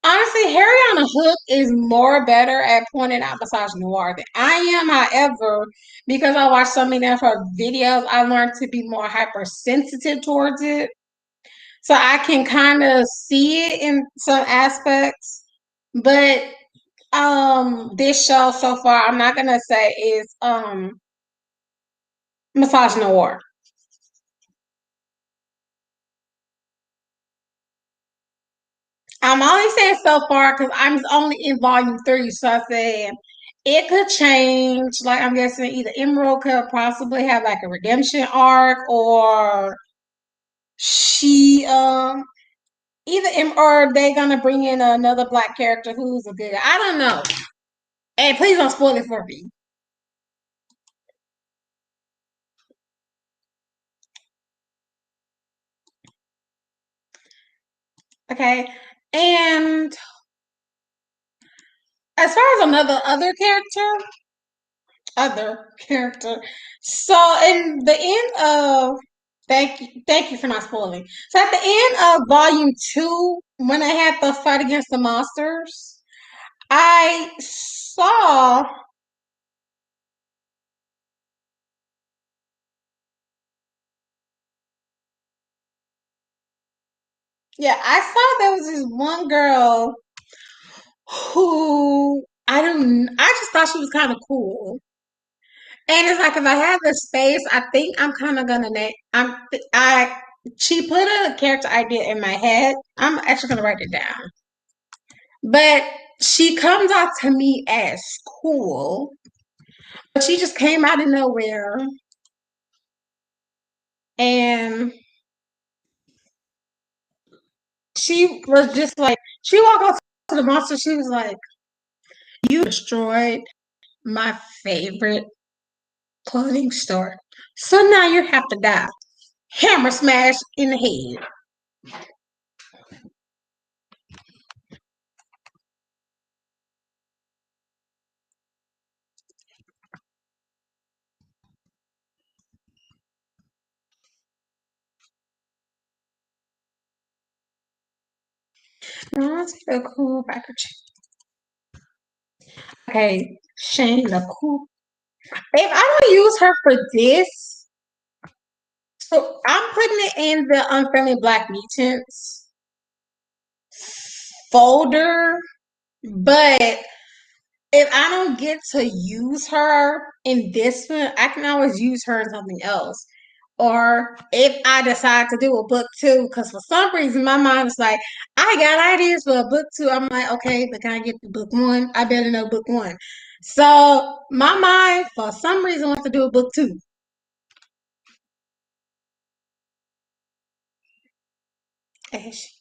Honestly, Harry on a Hook is more better at pointing out misogynoir than I am. However, because I watched so many of her videos, I learned to be more hypersensitive towards it. So I can kind of see it in some aspects. But this show so far, I'm not gonna say is misogynoir. I'm only saying so far because I'm only in volume 3, so I said it could change. Like I'm guessing either Emerald could possibly have like a redemption arc, or she or they gonna bring in another black character who's a good. I don't know. And please don't spoil it for me. Okay. And as far as another other character. So in the end of thank you for not spoiling. So at the end of volume 2, when I had the fight against the monsters, I saw yeah, I saw there was this one girl who I just thought she was kind of cool. And it's like if I have the space, I think I'm kind of gonna name. I she put a character idea in my head. I'm actually gonna write it down. But she comes out to me as cool, but she just came out of nowhere, and she was just like she walked up to the monster. She was like, "You destroyed my favorite clothing store, so now you have to die." Hammer smash in the head. No, that's a cool package. Okay, Shane the cool. If I don't use her for this, so I'm putting it in the Unfriendly Black Mutants folder. But if I don't get to use her in this one, I can always use her in something else. Or if I decide to do a book two, because for some reason my mind is like, I got ideas for a book two. I'm like, okay, but can I get the book one? I better know book one. So my mind, for some reason, wants to do a book two. Ash.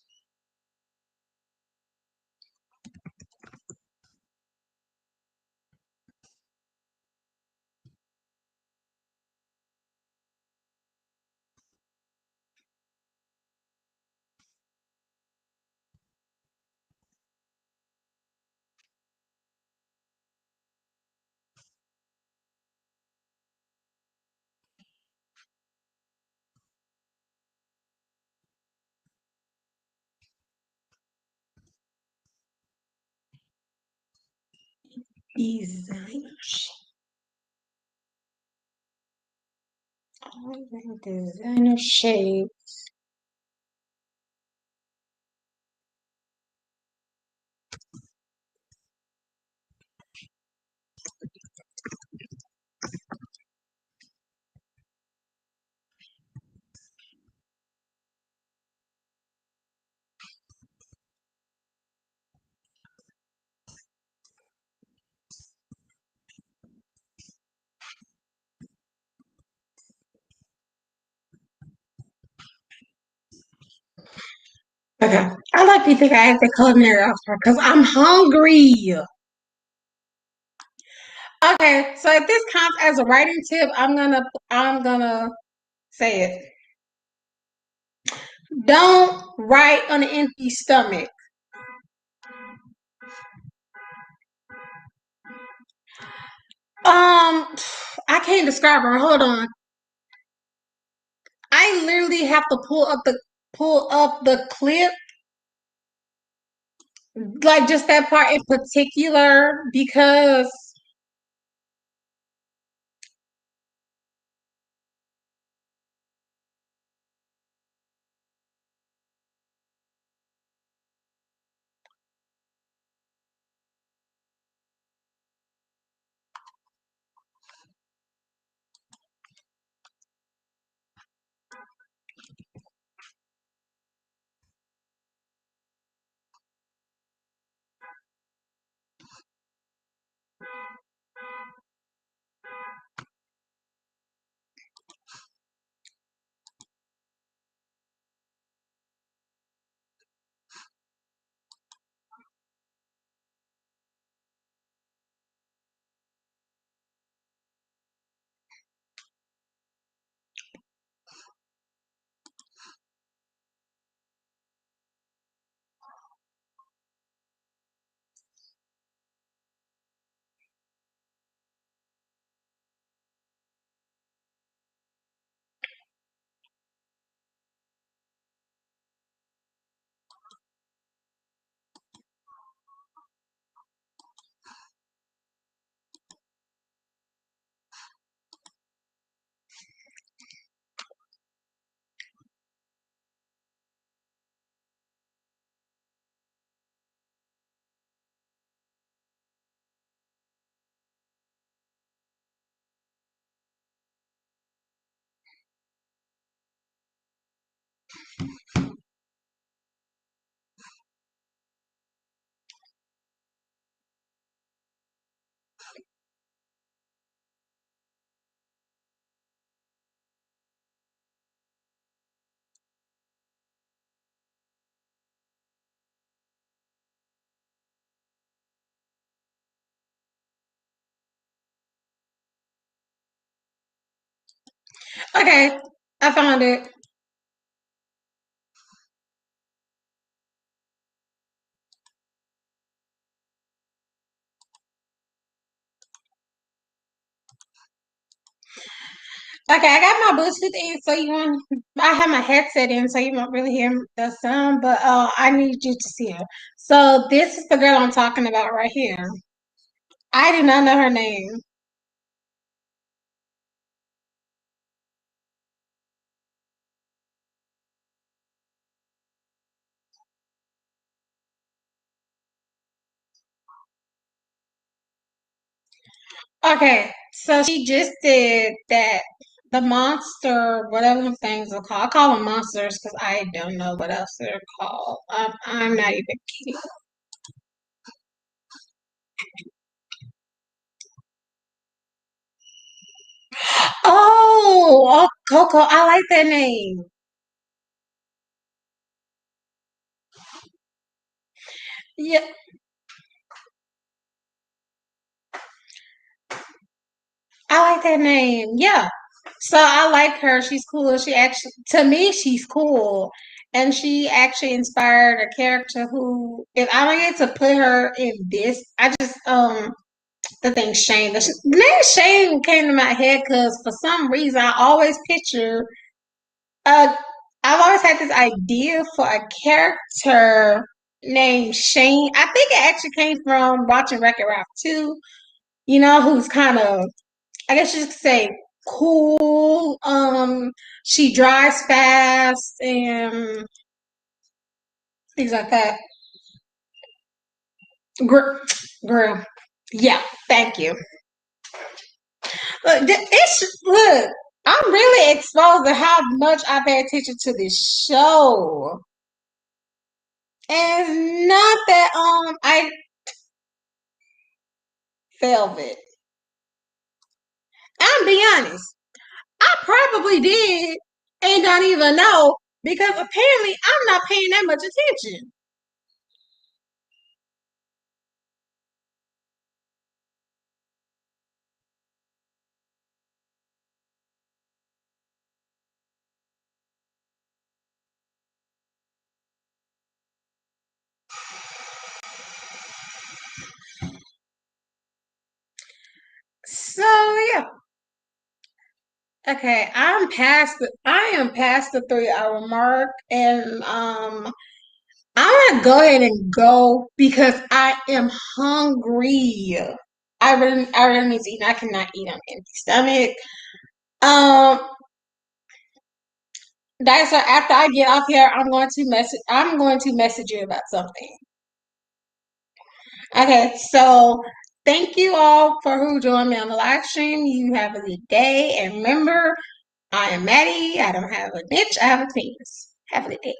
Designer. Designer shade. Okay. I like to think I have the culinary offer because I'm hungry. Okay, so if this counts as a writing tip, I'm gonna say it. Don't write on an empty stomach. I can't describe her. Hold on. I literally have to pull up the clip Like just that part in particular, because okay, I found it. Okay, I got my Bluetooth in, so you want. I have my headset in, so you won't really hear the sound. But I need you to see her. So this is the girl I'm talking about right here. I do not know her name. Okay, so she just did that. The monster, whatever them things are called. I call them monsters because I don't know what else they're called. I'm not even kidding. Oh, Coco. I like that name. Yeah, I like that name. Yeah. So I like her. She's cool. She actually, to me, she's cool. And she actually inspired a character who, if I don't get to put her in this, I just, the thing Shane, the name Shane came to my head because for some reason I always picture, uh, I've always had this idea for a character named Shane. I think it actually came from watching Wreck-It Ralph 2, who's kind of, I guess you could say, cool. She drives fast and things like that. Girl, girl. Yeah, thank you. Look, look. I'm really exposed to how much I pay attention to this show, and it's not that I Velvet. I'm be honest. I probably did and don't even know because apparently I'm not paying that much attention. So yeah. Okay, I am past the 3 hour mark, and I'm gonna go ahead and go because I am hungry. I really need to eat. I cannot eat on an empty stomach. Um, that's why after I get off here, I'm going to message you about something. Okay, so thank you all for who joined me on the live stream. You have a good day, and remember, I am Maddie. I don't have a niche. I have a penis. Have a good day.